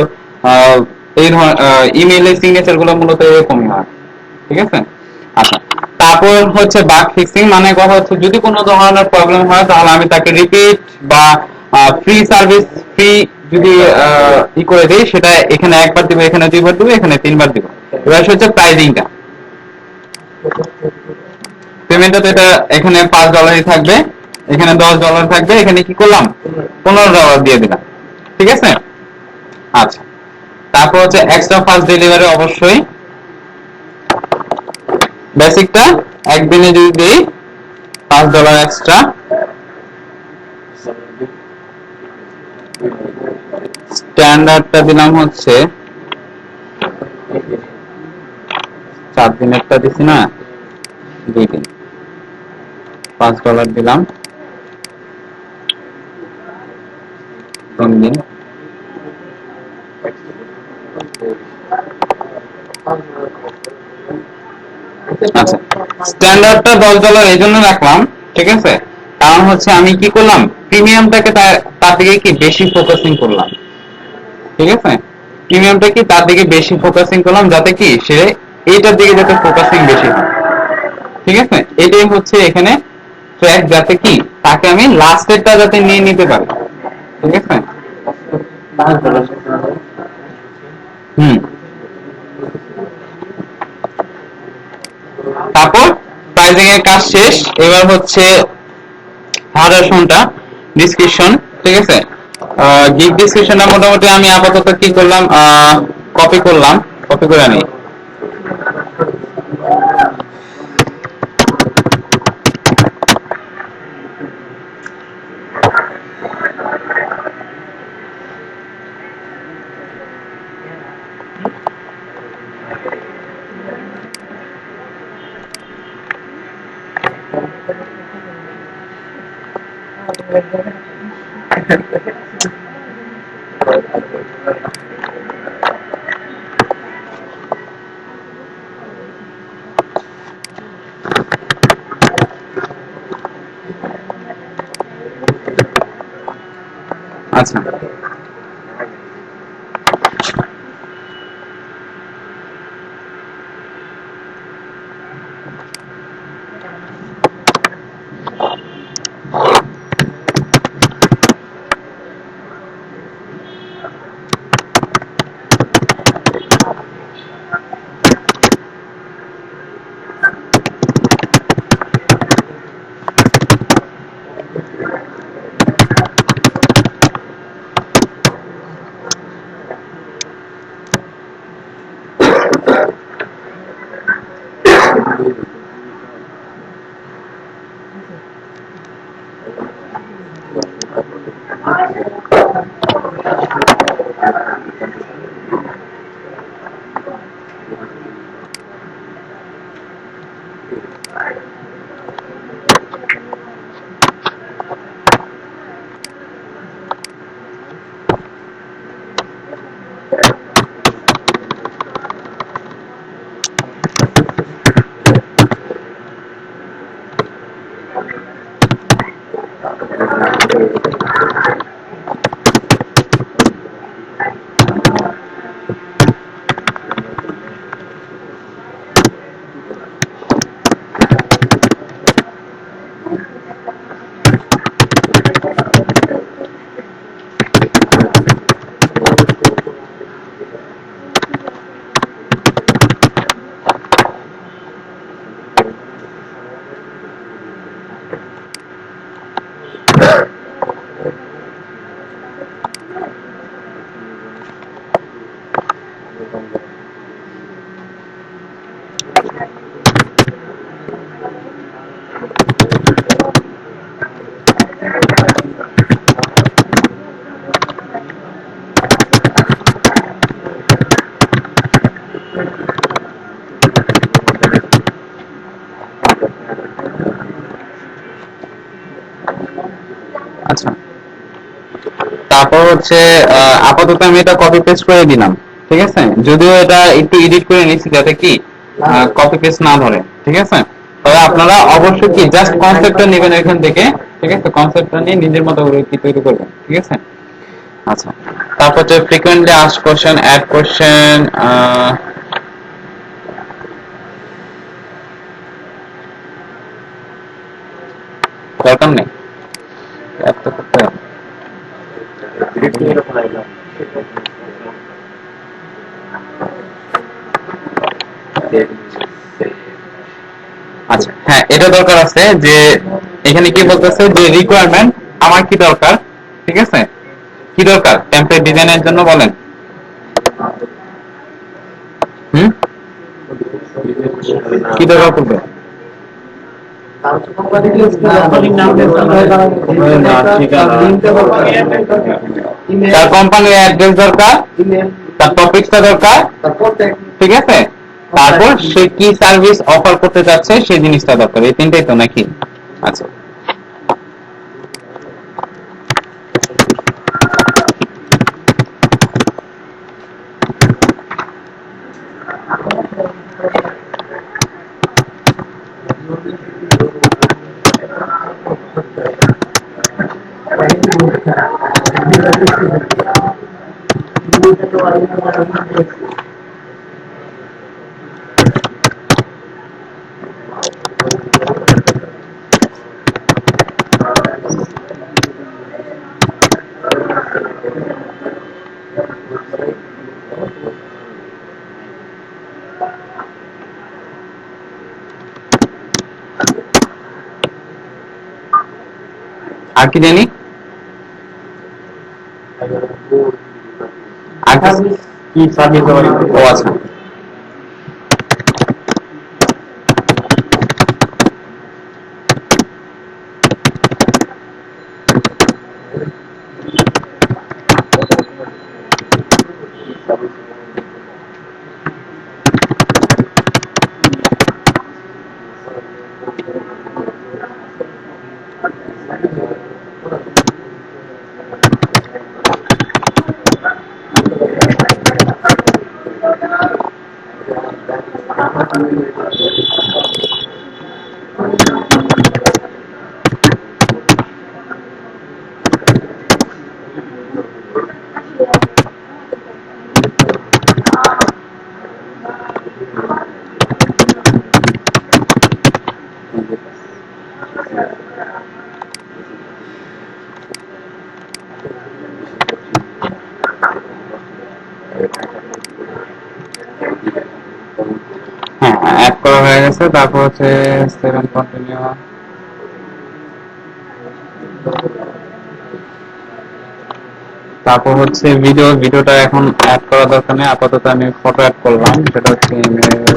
এই ধরনের ইমেইলের সিগনেচার গুলো মূলত এরকমই হয়, ঠিক আছে। আচ্ছা, তারপর হচ্ছে বাগ ফিক্সিং, মানে কথা হচ্ছে যদি কোনো ধরনের প্রবলেম হয় তাহলে আমি তাকে রিপিট বা ফ্রি সার্ভিস ফ্রি যদি ই করে দিই, সেটা এখানে একবার দিব, এখানে দুইবার দিব, এখানে তিনবার দিব। এবার হচ্ছে প্রাইজিংটা, পেমেন্টটা তো এটা এখানে $5 থাকবে, এখানে $10 থাকবে, এখানে কি করলাম $15 দিয়ে দিলাম, ঠিক আছে। আচ্ছা, তারপর হচ্ছে এক্সট্রা ফাস্ট ডেলিভারি, অবশ্যই বেসিকটা একদিনে যদি দিই $5 এক্সট্রা, স্ট্যান্ডার্ডটা দিলাম হচ্ছে 4 দিনেরটা দিছি না, 2 দিন, $5 দিলাম 3 দিন। আচ্ছা, স্ট্যান্ডার্ডটা $10 এই জন্য রাখলাম, ঠিক আছে, কারণ হচ্ছে আমি কি করলাম প্রিমিয়ামটাকে তার দিকে কি বেশি ফোকাসিং করলাম, ঠিক আছে। প্রিমিয়ামটা কি তার দিকে বেশি ফোকাসিং করলাম, যাতে কি সে এইটার দিকে যাতে ফোকাসিং বেশি হয়, ঠিক আছে। এটাই হচ্ছে এখানে ট্র্যাক, যাতে কি তাকে আমি লাস্টেরটা যাতে নিয়ে নিতে পারি, ঠিক আছে। হুম, তারপর প্রাইজিং এর কাজ শেষ। এবার হচ্ছে ভার্সনটা, ডিসক্রিপশন, ঠিক আছে। গিগ ডিসক্রিপশনটা মোটামুটি আমি আপাতত কি করলাম, কপি করলাম, কপি করে নিই। আচ্ছা, আচ্ছা, তারপর হচ্ছে আপাতত আমি এটা কপি পেস্ট করে দিলাম, ঠিক আছে, যদিও এটা একটু এডিট করে নিচ্ছি যাতে কি কপি পেস্ট না ধরে, ঠিক আছে। তবে আপনারা অবশ্যই কি জাস্ট কনসেপ্টটা নেবেন এখান থেকে, ঠিক আছে, কনসেপ্টটা নিয়ে নিজের মতো করে কি তৈরি করবেন, ঠিক আছে। আচ্ছা, তারপর হচ্ছে frequently asked question, add question, দরকার নেই, অ্যাড তো করতে হবে। আচ্ছা, হ্যাঁ, এটা দরকার আছে যে এখানে কি বলতেছে যে রিকোয়ারমেন্ট আমার কি দরকার, ঠিক আছে, কি দরকার টেমপ্লেট ডিজাইনের জন্য বলেন। হুম, কি দরকার পড়বে? তার কোম্পানির অ্যাড্রেস দরকার, তার টপিকটা দরকার, ঠিক আছে, তারপর সে কি সার্ভিস অফার করতে যাচ্ছে সেই জিনিসটা দরকার, এই তিনটাই তো নাকি? আচ্ছা, আর কি জানি, আর কি সার্ভিস, ও আচ্ছা, হ্যাঁ, অ্যাড করা হয়ে গেছে। তারপর হচ্ছে সেভেন কন্টিনিউ, তারপর হচ্ছে ভিডিওটা এখন অ্যাড করা দরকার নেই, আপাতত আমি ফটো অ্যাড করলাম, সেটা হচ্ছে ইমেল।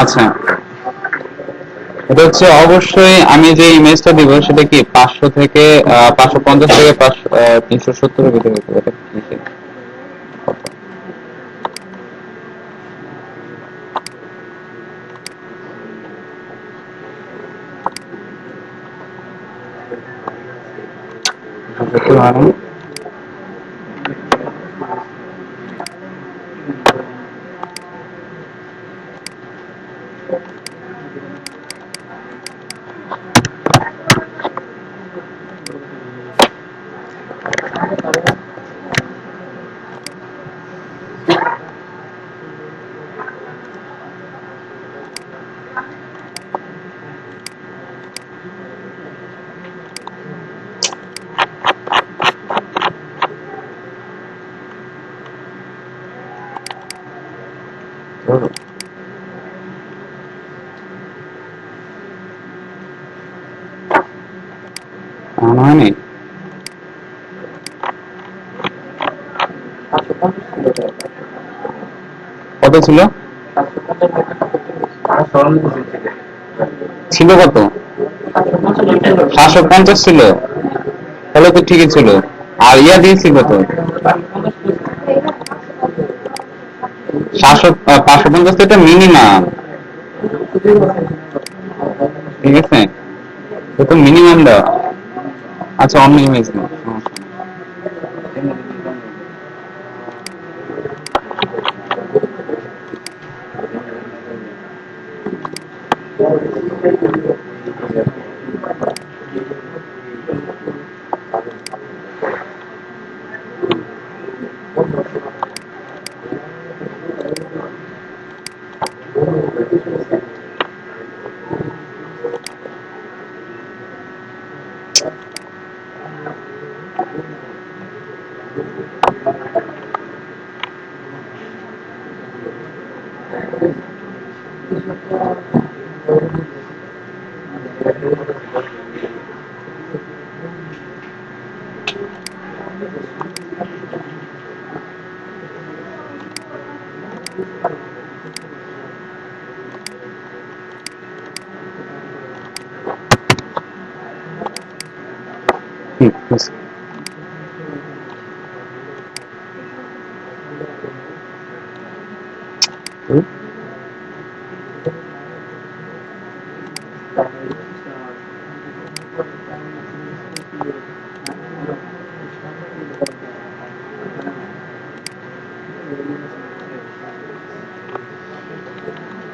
আচ্ছা, এটা হচ্ছে অবশ্যই আমি যে ইমেজটা দিব সেটা কি 500 থেকে 550 থেকে 370 এর ভিতরে হতে হবে। এটা কি? হয়নি, কত ছিল? ছিল কত? 750 ছিল, তাহলে তো ঠিকই ছিল। আর ইয়া দিয়েছিল তো 550, এটা মিনিমাম, ঠিক আছে, এটা মিনিমাম দেওয়া। আচ্ছা, অন্য ইমেজ না,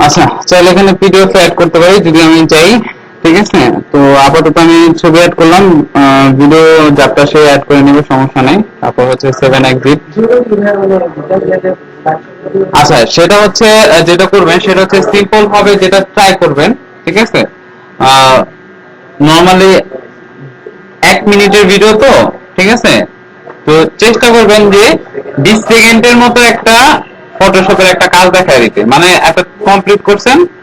আচ্ছা, চাইলে এখানে পিডিএফ অ্যাড করতে পারি যদি আমি চাই, ঠিক আছে। তো আপাতত আমি ছবি অ্যাড করলাম, ভিডিও যাত্রা সে অ্যাড করে নেবে, সমস্যা নাই। তারপর হচ্ছে 7 এক্সিট। আচ্ছা, সেটা হচ্ছে যেটা করবেন সেটা হচ্ছে সিম্পল ভাবে যেটা ট্রাই করবেন, ঠিক আছে। নরমালি 1 মিনিটের ভিডিও তো, ঠিক আছে, তো চেষ্টা করবেন যে 20 সেকেন্ডের মতো একটা ফটোশপের একটা কাজ দেখায় দিতে, মানে একটা কমপ্লিট করছেন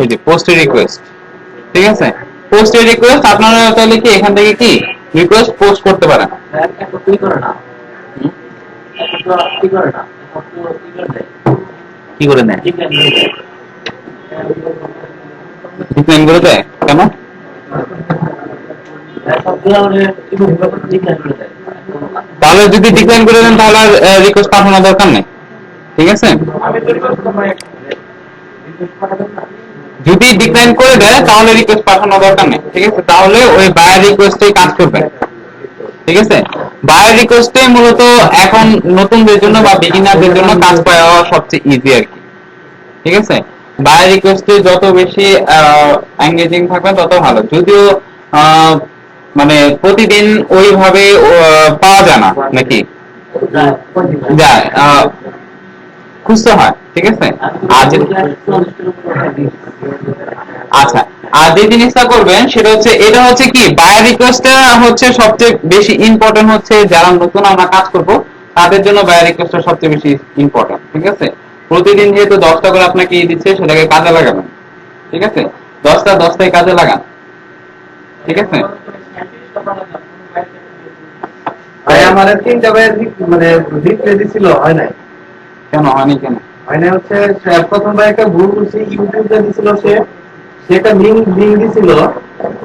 ওই যে পোস্ট রিকোয়েস্ট, ঠিক আছে, পোস্ট রিকোয়েস্ট আপনারা তাহলে কি এখান থেকে কি রিকোয়েস্ট পোস্ট করতে পারেন। কি করে নেয়? ডিক্লাইন করে দেয় কেন? তাহলে যদি ডিক্লাইন করে দেন তাহলে আর রিকোয়েস্ট পাঠানোর দরকার নেই, ঠিক আছে। যদি ডিক্লাইন করে দেয় তাহলে রিকোয়েস্ট পাঠানোর দরকার নেই, ঠিক আছে, তাহলে ওই বায়ার রিকোয়েস্টেই কাজ করবে, ঠিক আছে। বায়ার রিকোয়েস্টে মূলত এখন নতুনদের জন্য বা বিগিনারদের জন্য কাজ পাওয়া সবচেয়ে ইজি আর কি, ঠিক আছে। বায়ার রিকোয়েস্টে যত বেশি এঙ্গেজিং থাকবে তত ভালো, যদিও মানে প্রতিদিন ওইভাবে পাওয়া যায় না নাকি, যায় খুঁজতে হয়, ঠিক আছে। আর আচ্ছা, আর যে জিনিসটা করবেন সেটা হচ্ছে, এটা হচ্ছে কি বায়ার রিকোয়েস্টটা হচ্ছে সবচেয়ে বেশি ইম্পর্টেন্ট, হচ্ছে যারা নতুন আমরা কাজ করব তাদের জন্য বায়ার রিকোয়েস্টটা সবচেয়ে বেশি ইম্পর্টেন্ট, ঠিক আছে। প্রতিদিন যেহেতু 10টা করে আপনাকে দিচ্ছে সেটাকে কাজে লাগাবেন, ঠিক আছে, 10টায় কাজে লাগান, ঠিক আছে। আমার 3টা মানে রিপ্লে দিছিল, হয় নাই কেন হয়নি? কেন হয় না? হচ্ছে প্রথমবার একটা ভুল করছি, ইউটিউবে দিছিল, সেটা লিংক দিছিল,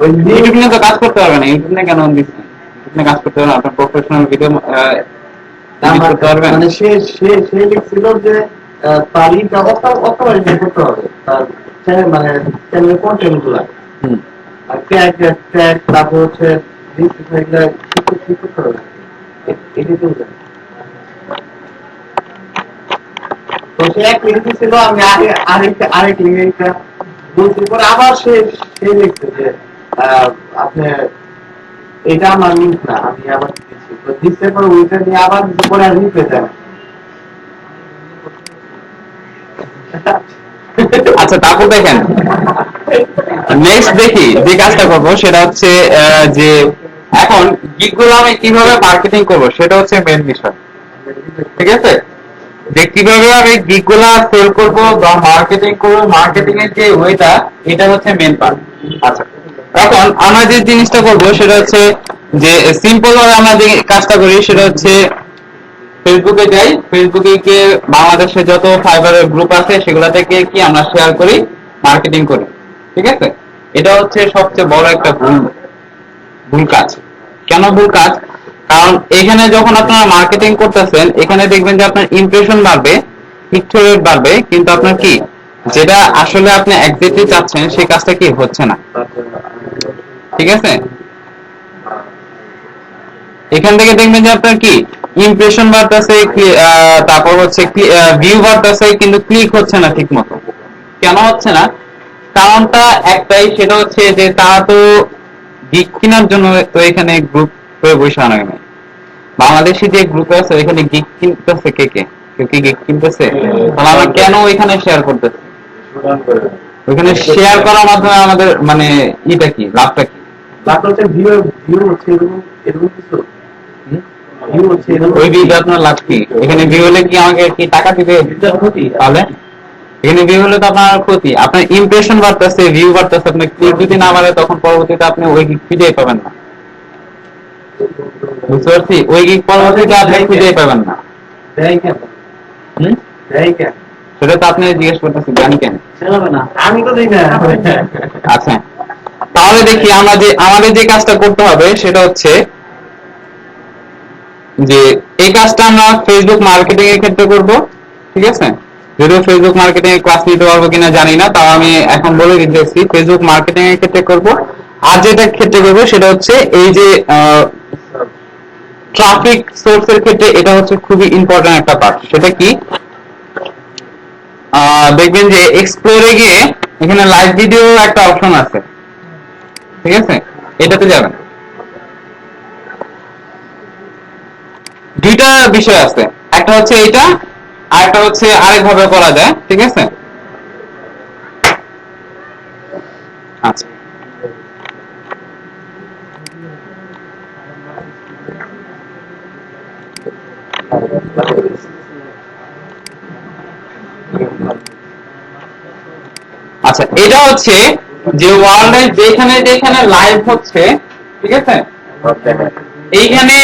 ওই ইউটিউব নিয়ে তো কাজ করতে পারবে না। ইউটিউব নিয়ে কেন দিচ্ছেন? ইউটিউব নিয়ে কাজ করতে পারবেন, আপনার প্রফেশনাল ভিডিও করতে পারবেন। মানে সে লিখছিল যে তালিকা অটোমেটিক করতে হবে তার মানে চ্যানেলের কন্টেন্ট গুলা, আর ট্যাগ তারপর হচ্ছে ঠিক করতে হবে। এটি তো তো সে এক লিঙ্ক ছিল, আমি আরেক লিঙ্কটা বলছি, পরে আবার সে লিখছে যে আপনি এটা আমার লিঙ্ক না, আমি আবার দিচ্ছি, তো দিচ্ছে পরে ওইটা নিয়ে আবার পরে আর লিখতে দেয় না। আচ্ছা, তারপর দেখেন নেক্সট দেখি যে কাজটা করবো সেটা হচ্ছে যে এখন গিগগুলো আমি কিভাবে মার্কেটিং করবো সেটা হচ্ছে মেন বিষয়, ঠিক আছে। যে কিভাবে আমি গিগগুলা সেল করবো বা মার্কেটিং করবো, মার্কেটিং এর যে ওয়েটা, এটা হচ্ছে মেন পার্ট। আচ্ছা, এখন আমরা যে জিনিসটা করবো সেটা হচ্ছে যে সিম্পল ভাবে আমরা যে কাজটা করি সেটা হচ্ছে ফেসবুকে যাই, ফেসবুকে গিয়ে বাংলাদেশে যত ফাইবারের গ্রুপ আছে সেগুলা থেকে কি আমরা শেয়ার করি, মার্কেটিং করি, ঠিক আছে। এটা হচ্ছে সবচেয়ে বড় একটা ভুল কাজ। কেন ভুল কাজ? কারণ এখানে যখন আপনারা মার্কেটিং করতেছেন, এখানে দেখবেন যে আপনার ইমপ্রেশন বাড়বে, ক্লিক থ্রু রেট বাড়বে, কিন্তু আপনার কি যেটা আসলে আপনি এক্স্যাক্টলি চাচ্ছেন সেই কাজটা কি হচ্ছে না, ঠিক আছে। এখান থেকে দেখবেন যে আপনার কি ইমপ্রেশন বাড়তেছে, তারপর হচ্ছে ভিউ বাড়তেছে, কিন্তু ক্লিক হচ্ছে না ঠিক মতো। কেন হচ্ছে না? কারণটা একটাই, সেটা হচ্ছে যে তারা তো গিগ কেনার জন্য তো এখানে গ্রুপ হয়ে বসে আনা নেই। বাংলাদেশি যে গ্রুপে আছে এখানে গিগ কিনতেছে কে কে? কেউ কি গিগ কিনতেছে? তাহলে আমরা কেন ওইখানে শেয়ার করতেছি? ওইখানে শেয়ার করার মাধ্যমে আমাদের মানে ইটা কি, লাভটা কি? লাভটা হচ্ছে ভিউ হচ্ছে এরকম কিছু, ওই ভিউ আপনার লাভ কি? এখানে ভিউ হলে কি আমাকে কি টাকা দিবে? তাহলে এখানে ভিউ হলে তো আপনার ক্ষতি। আপনার ইমপ্রেশন বাড়তেছে, ভিউ বাড়তেছে, আপনার ক্লিক যদি না বাড়ে তখন পরবর্তীতে আপনি ওই গিগ খুঁজে পাবেন না, বুঝতে পারছি। ওই গিগ পরবর্তীতে আপনি খুঁজে পাবেন না। সেটা তো আপনি জিজ্ঞেস করতেছেন, জানি কেন? আমি তো দিই না। আচ্ছা, তাহলে দেখি আমরা যে আমাদের যে কাজটা করতে হবে সেটা হচ্ছে যে এই কাজটা আমরা ফেসবুক মার্কেটিং এর ক্ষেত্রে করব, ঠিক আছে। যদিও ফেসবুক মার্কেটিং এর ক্লাস নিতে পারবো কিনা জানি না, তাও আমি এখন বলে দিতেছি ফেসবুক মার্কেটিং এর ক্ষেত্রে করব। আর যেটা ক্ষেত্রে করবো সেটা হচ্ছে এই যে ট্রাফিক সোর্সের ক্ষেত্রে এটা হচ্ছে খুবই ইম্পর্টেন্ট একটা পার্ট। সেটা কি? দেখবেন যে এক্সপ্লোরে গিয়ে এখানে লাইভ ভিডিও একটা অপশন আছে, ঠিক আছে, এটাতে যাবেন। দুইটা বিষয় আছে, একটা হচ্ছে এইটা, আর একটা হচ্ছে আরেক ভাবে করা যায়, ঠিক আছে। আচ্ছা, এটা হচ্ছে যে ওয়ার্ল্ডে যেখানে যেখানে লাইভ হচ্ছে, ঠিক আছে, এইখানে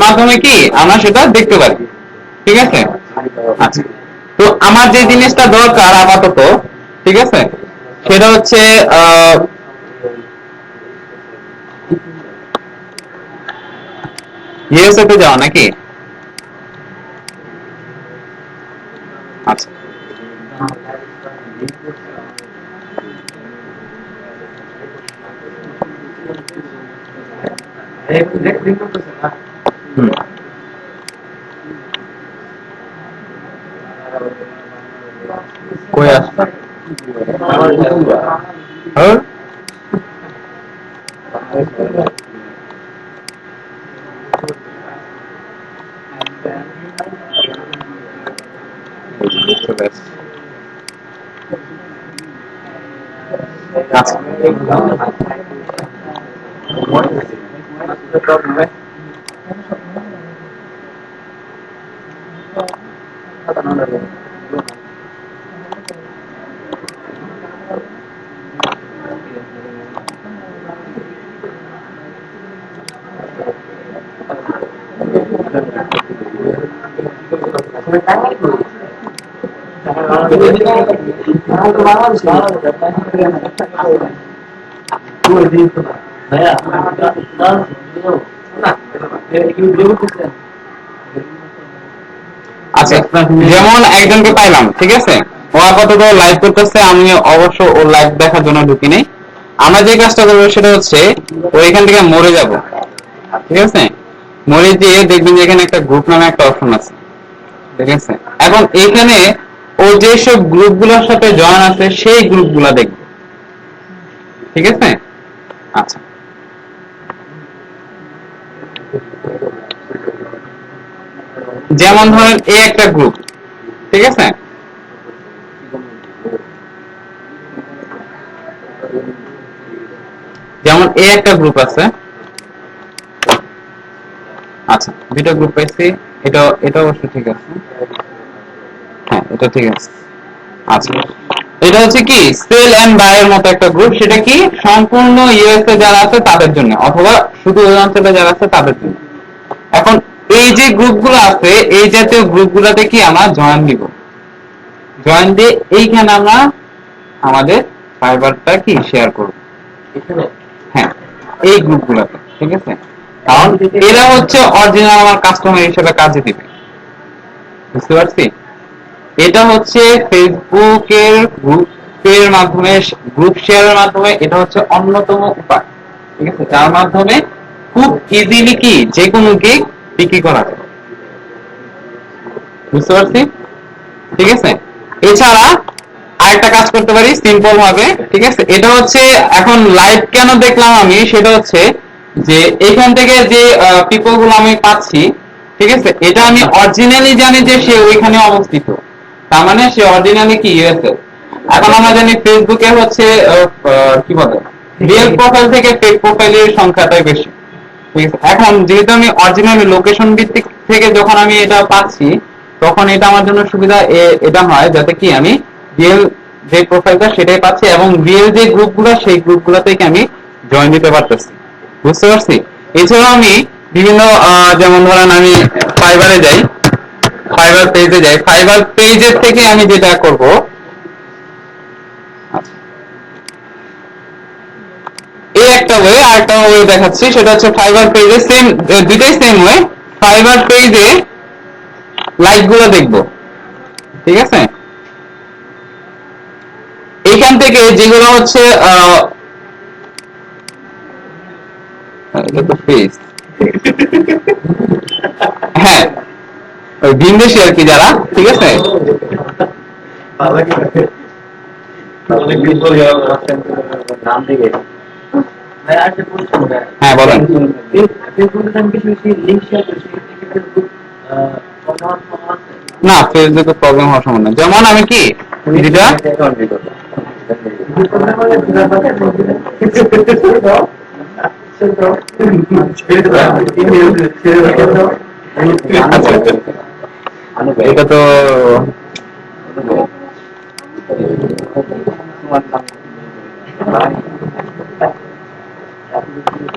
মাধ্যমে কি আমরা সেটা দেখতে পারি, ঠিক আছে। আচ্ছা, তো আমার যে জিনিসটা দরকার আপাতত, ঠিক আছে, সেটা হচ্ছে ইউএসএ তে যাওয়া নাকি। আচ্ছা, হুম, কই আসছে? হ্যাঁ? চলে আসছে। আচ্ছা, আচ্ছা, যেমন একজনকে পাইলাম, ঠিক আছে, ও আপাতত লাইভ করতেছে, আমি অবশ্য ওর লাইভ দেখার জন্য ঢুকি নাই। আমরা যে কাজটা করবো সেটা হচ্ছে ও এখান থেকে মরে যাব, ঠিক আছে। মরে গিয়ে দেখবেন যে এখানে একটা গ্রুপ নামে একটা অপশন আছে, ঠিক আছে। এখন এখানে ও যেসব গ্রুপ গুলোর সাথে জয়েন আছে সেই গ্রুপ গুলা দেখবে, ঠিক আছে। আচ্ছা, যেমন ধরেন এই একটা গ্রুপ, ঠিক আছে, যেমন এই একটা গ্রুপ আছে। আচ্ছা, দুটো গ্রুপ পাইছি, এটা এটা অবশ্য ঠিক আছে, হ্যাঁ এটা ঠিক আছে। আচ্ছা, এটা হচ্ছে কি সেল এন্ড বাই এর মতো একটা গ্রুপ, সেটা কি সম্পূর্ণ ইউএসএ যারা আছে তাদের জন্য, অথবা শুধু ওই অঞ্চলে যারা আছে তাদের জন্য। এখন এই যে গ্রুপগুলো আছে, এই জাতীয় গ্রুপগুলোতে কি আমরা জয়েন দিব, জয়েন দিয়ে এইখানে আমরা আমাদের ফাইবারটা কি শেয়ার করব, হ্যাঁ এই গ্রুপগুলোতে, ঠিক আছে। কারণ এরা হচ্ছে অরিজিনাল আমার কাস্টমার হিসেবে কাজে দিবে, বুঝতে পারছি। এটা হচ্ছে ফেসবুকের গ্রুপের মাধ্যমে, গ্রুপ শেয়ারের মাধ্যমে, এটা হচ্ছে অন্যতম উপায়, ঠিক আছে, যার মাধ্যমে খুব ইজিলি কি যে কোনো গিগ বিক্রি করা যায়, বুঝতে পারছি, ঠিক আছে। এছাড়া আরেকটা কাজ করতে পারি সিম্পল ভাবে, ঠিক আছে। এটা হচ্ছে এখন লাইভ কেন দেখলাম আমি, সেটা হচ্ছে যে এখান থেকে যে পিপল গুলো আমি পাচ্ছি, ঠিক আছে, এটা আমি অরিজিনালি জানি যে সে ওইখানে অবস্থিত, তার মানে সে অরিজিনালি কি ইউএসএ। এখন আমরা জানি ফেসবুকে হচ্ছে কি বলে রিয়েল প্রোফাইল থেকে ফেক প্রোফাইলের সংখ্যাটাই বেশি, ঠিক আছে। এখন যেহেতু আমি অরিজিনালি লোকেশন ভিত্তিক থেকে যখন আমি এটা পাচ্ছি, তখন এটা আমার জন্য সুবিধা এটা হয় যাতে কি আমি রিয়েল যে প্রোফাইলটা সেটাই পাচ্ছি, এবং রিয়েল যে গ্রুপগুলো সেই গ্রুপগুলো থেকে আমি জয়েন দিতে পারতেছি, বুঝতে পারছি। এছাড়াও আমি বিভিন্ন যেমন ধরেন আমি ফাইবারে যাই, ফাইবার পেজে যাই, ফাইবার পেজের থেকে আমি যেটা করব, এই একটা ওয়ে, আর একটা ওয়ে দেখাচ্ছি, সেটা হচ্ছে ফাইবার পেজে সেম, দুইটাই সেম ওয়ে। ফাইবার পেজে লাইক গুলো দেখবো, ঠিক আছে। এইখান থেকে যেগুলো হচ্ছে এটা তো পেজ, হ্যাঁ ওই ভিনদেশি আর কি যারা, ঠিক আছে। হ্যাঁ বলেন। না, ফেসবুকে প্রবলেম হওয়ার সম্ভাবনা, যেমন আমি কি যেটা এটা তো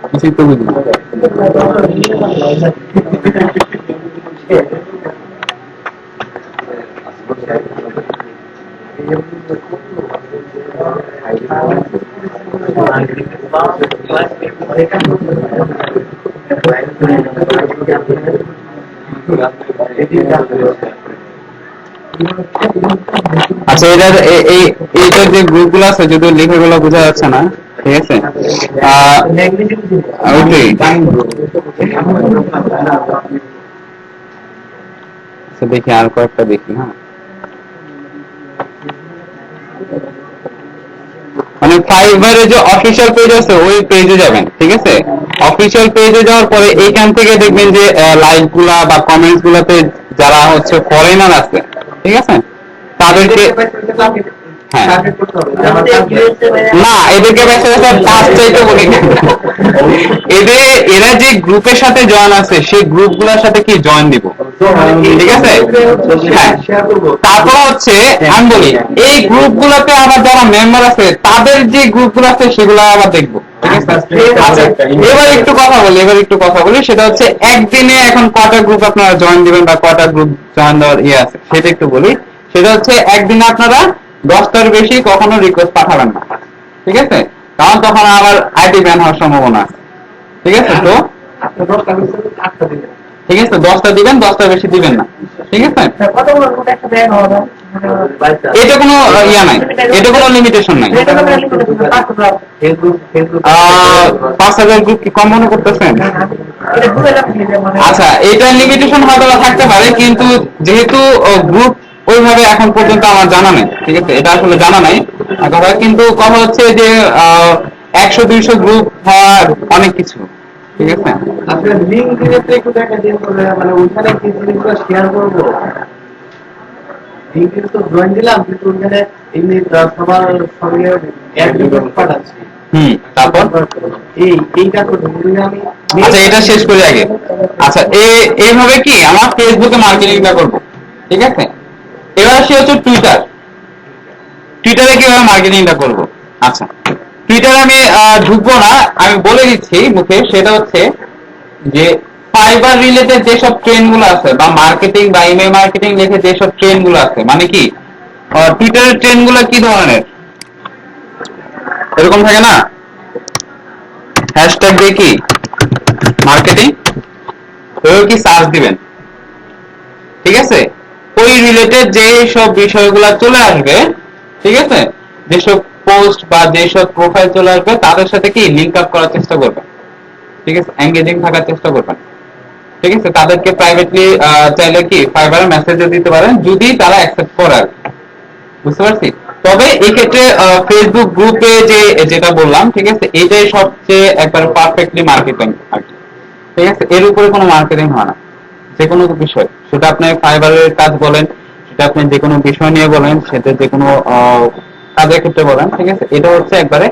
কিছুই তো বুঝি না। আচ্ছা, এইটার যে গ্রুপ গুলো আছে, যদিও লিখে গুলো বোঝা যাচ্ছে না, ঠিক আছে। ওইটাই। আচ্ছা, দেখি আর কয়েকটা দেখি। হ্যাঁ, মানে ফাইবারে যে অফিসিয়াল পেজ আছে ওই পেজে যাবেন, ঠিক আছে। অফিসিয়াল পেজে যাওয়ার পরে এইখান থেকে দেখবেন যে লাইক গুলা বা কমেন্টস গুলাতে যারা হচ্ছে ফরেনার আছে, ঠিক আছে, তাদেরকে হ্যাঁ না, এদেরকে টাচ চাইতে বলি না। এরা যে গ্রুপের সাথে জয়েন আছে সেই গ্রুপ গুলার সাথে কি জয়েন দিব, ঠিক আছে। হ্যাঁ, তারপর হচ্ছে আমি বলি এই গ্রুপ গুলাতে আবার যারা মেম্বার আছে তাদের যে গ্রুপ গুলো আছে সেগুলো আবার দেখবো, ঠিক আছে। আচ্ছা, এবার একটু কথা বলি সেটা হচ্ছে একদিনে এখন কটা গ্রুপ আপনারা জয়েন দিবেন বা কটা গ্রুপ জয়েন দেওয়ার আছে সেটা একটু বলি। সেটা হচ্ছে একদিনে আপনারা 10টার বেশি কখনো রিকোয়েস্ট পাঠাবেন না, ঠিক আছে, কারণ তখন আবার আইডি ব্যান হওয়ার সম্ভাবনা আছে, ঠিক আছে। তো ঠিক আছে, 10টা দিবেন, 10টার বেশি দিবেন না, ঠিক আছে। এটা কোনো নাই, এটা কোনো লিমিটেশন নাই। 5,000 গ্রুপ কি কম মনে করতেছেন? আচ্ছা, এটা লিমিটেশন হয়তো থাকতে পারে, কিন্তু যেহেতু গ্রুপ ওইভাবে এখন পর্যন্ত আমার জানা নেই, ঠিক আছে, এটা আসলে জানা নাই কথা। কিন্তু কথা হচ্ছে যে 100-200 গ্রুপ হওয়ার অনেক কিছু, ঠিক আছে। আপনার লিংক দিলে তো একটু দেখা দিয়ে মানে ওইখানে কি জিনিসগুলো শেয়ার করবো, লিংক তো জয়েন দিলাম কিন্তু ওইখানে এমনি সবার সঙ্গে অ্যাড পাঠাচ্ছি। তারপর এইটা তো আমি আচ্ছা, এটা শেষ করি আগে। আচ্ছা, এইভাবে কি আমার ফেসবুকে মার্কেটিংটা করবো, ঠিক আছে। এবার সে হচ্ছে টুইটারে কিভাবে মার্কেটিংটা করব। আচ্ছা, টুইটারে আমি ঢুকবো না, আমি বলে দিচ্ছি মুখে। সেটা হচ্ছে যে ফাইবার রিলেটেড যেসব ট্রেন্ড গুলো আছে বা মার্কেটিং বা ইমেল মার্কেটিং লিখে যেসব ট্রেন্ড গুলো আছে, মানে কি টুইটারের ট্রেন্ড গুলো কি ধরনের এরকম থাকে না, হ্যাশট্যাগ দিয়ে কি মার্কেটিং, ওই কি সার্চ দিবেন, ঠিক আছে। ওই রিলেটেড যে সব বিষয়গুলো চলে আসবে, ঠিক আছে, যেসব পোস্ট বা যেসব প্রোফাইল চলে আসবে তাদের সাথে কি লিংক আপ করার চেষ্টা করবেন, ঠিক আছে, এঙ্গেজিং থাকার চেষ্টা করবেন, ঠিক আছে। তাদেরকে প্রাইভেটলি চাইলে কি ফাইবারে মেসেজও দিতে পারেন যদি তারা অ্যাকসেপ্ট করে, বুঝতে পারছি। তবে এই ক্ষেত্রে ফেসবুক গ্রুপে যেটা বললাম, ঠিক আছে, এটাই সবচেয়ে একবার পারফেক্টলি মার্কেটিং, ঠিক আছে। এর উপরে কোনো মার্কেটিং হয় না, যে কোনো বিষয়, সেটা আপনি ফাইবারের কাজ বলেন, সেটা আপনি যে কোনো বিষয় নিয়ে বলেন, সেটা যে কোনো কাজের ক্ষেত্রে বলেন, ঠিক আছে। এটা হচ্ছে একবারে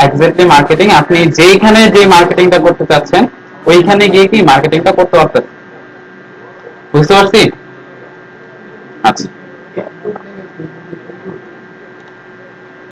এক্স্যাক্টলি মার্কেটিং। আপনি যেইখানে যে মার্কেটিংটা করতে চাচ্ছেন ওইখানে গিয়ে কি মার্কেটিংটা করতে পারতেছেন, বুঝতে পারছি। আচ্ছা।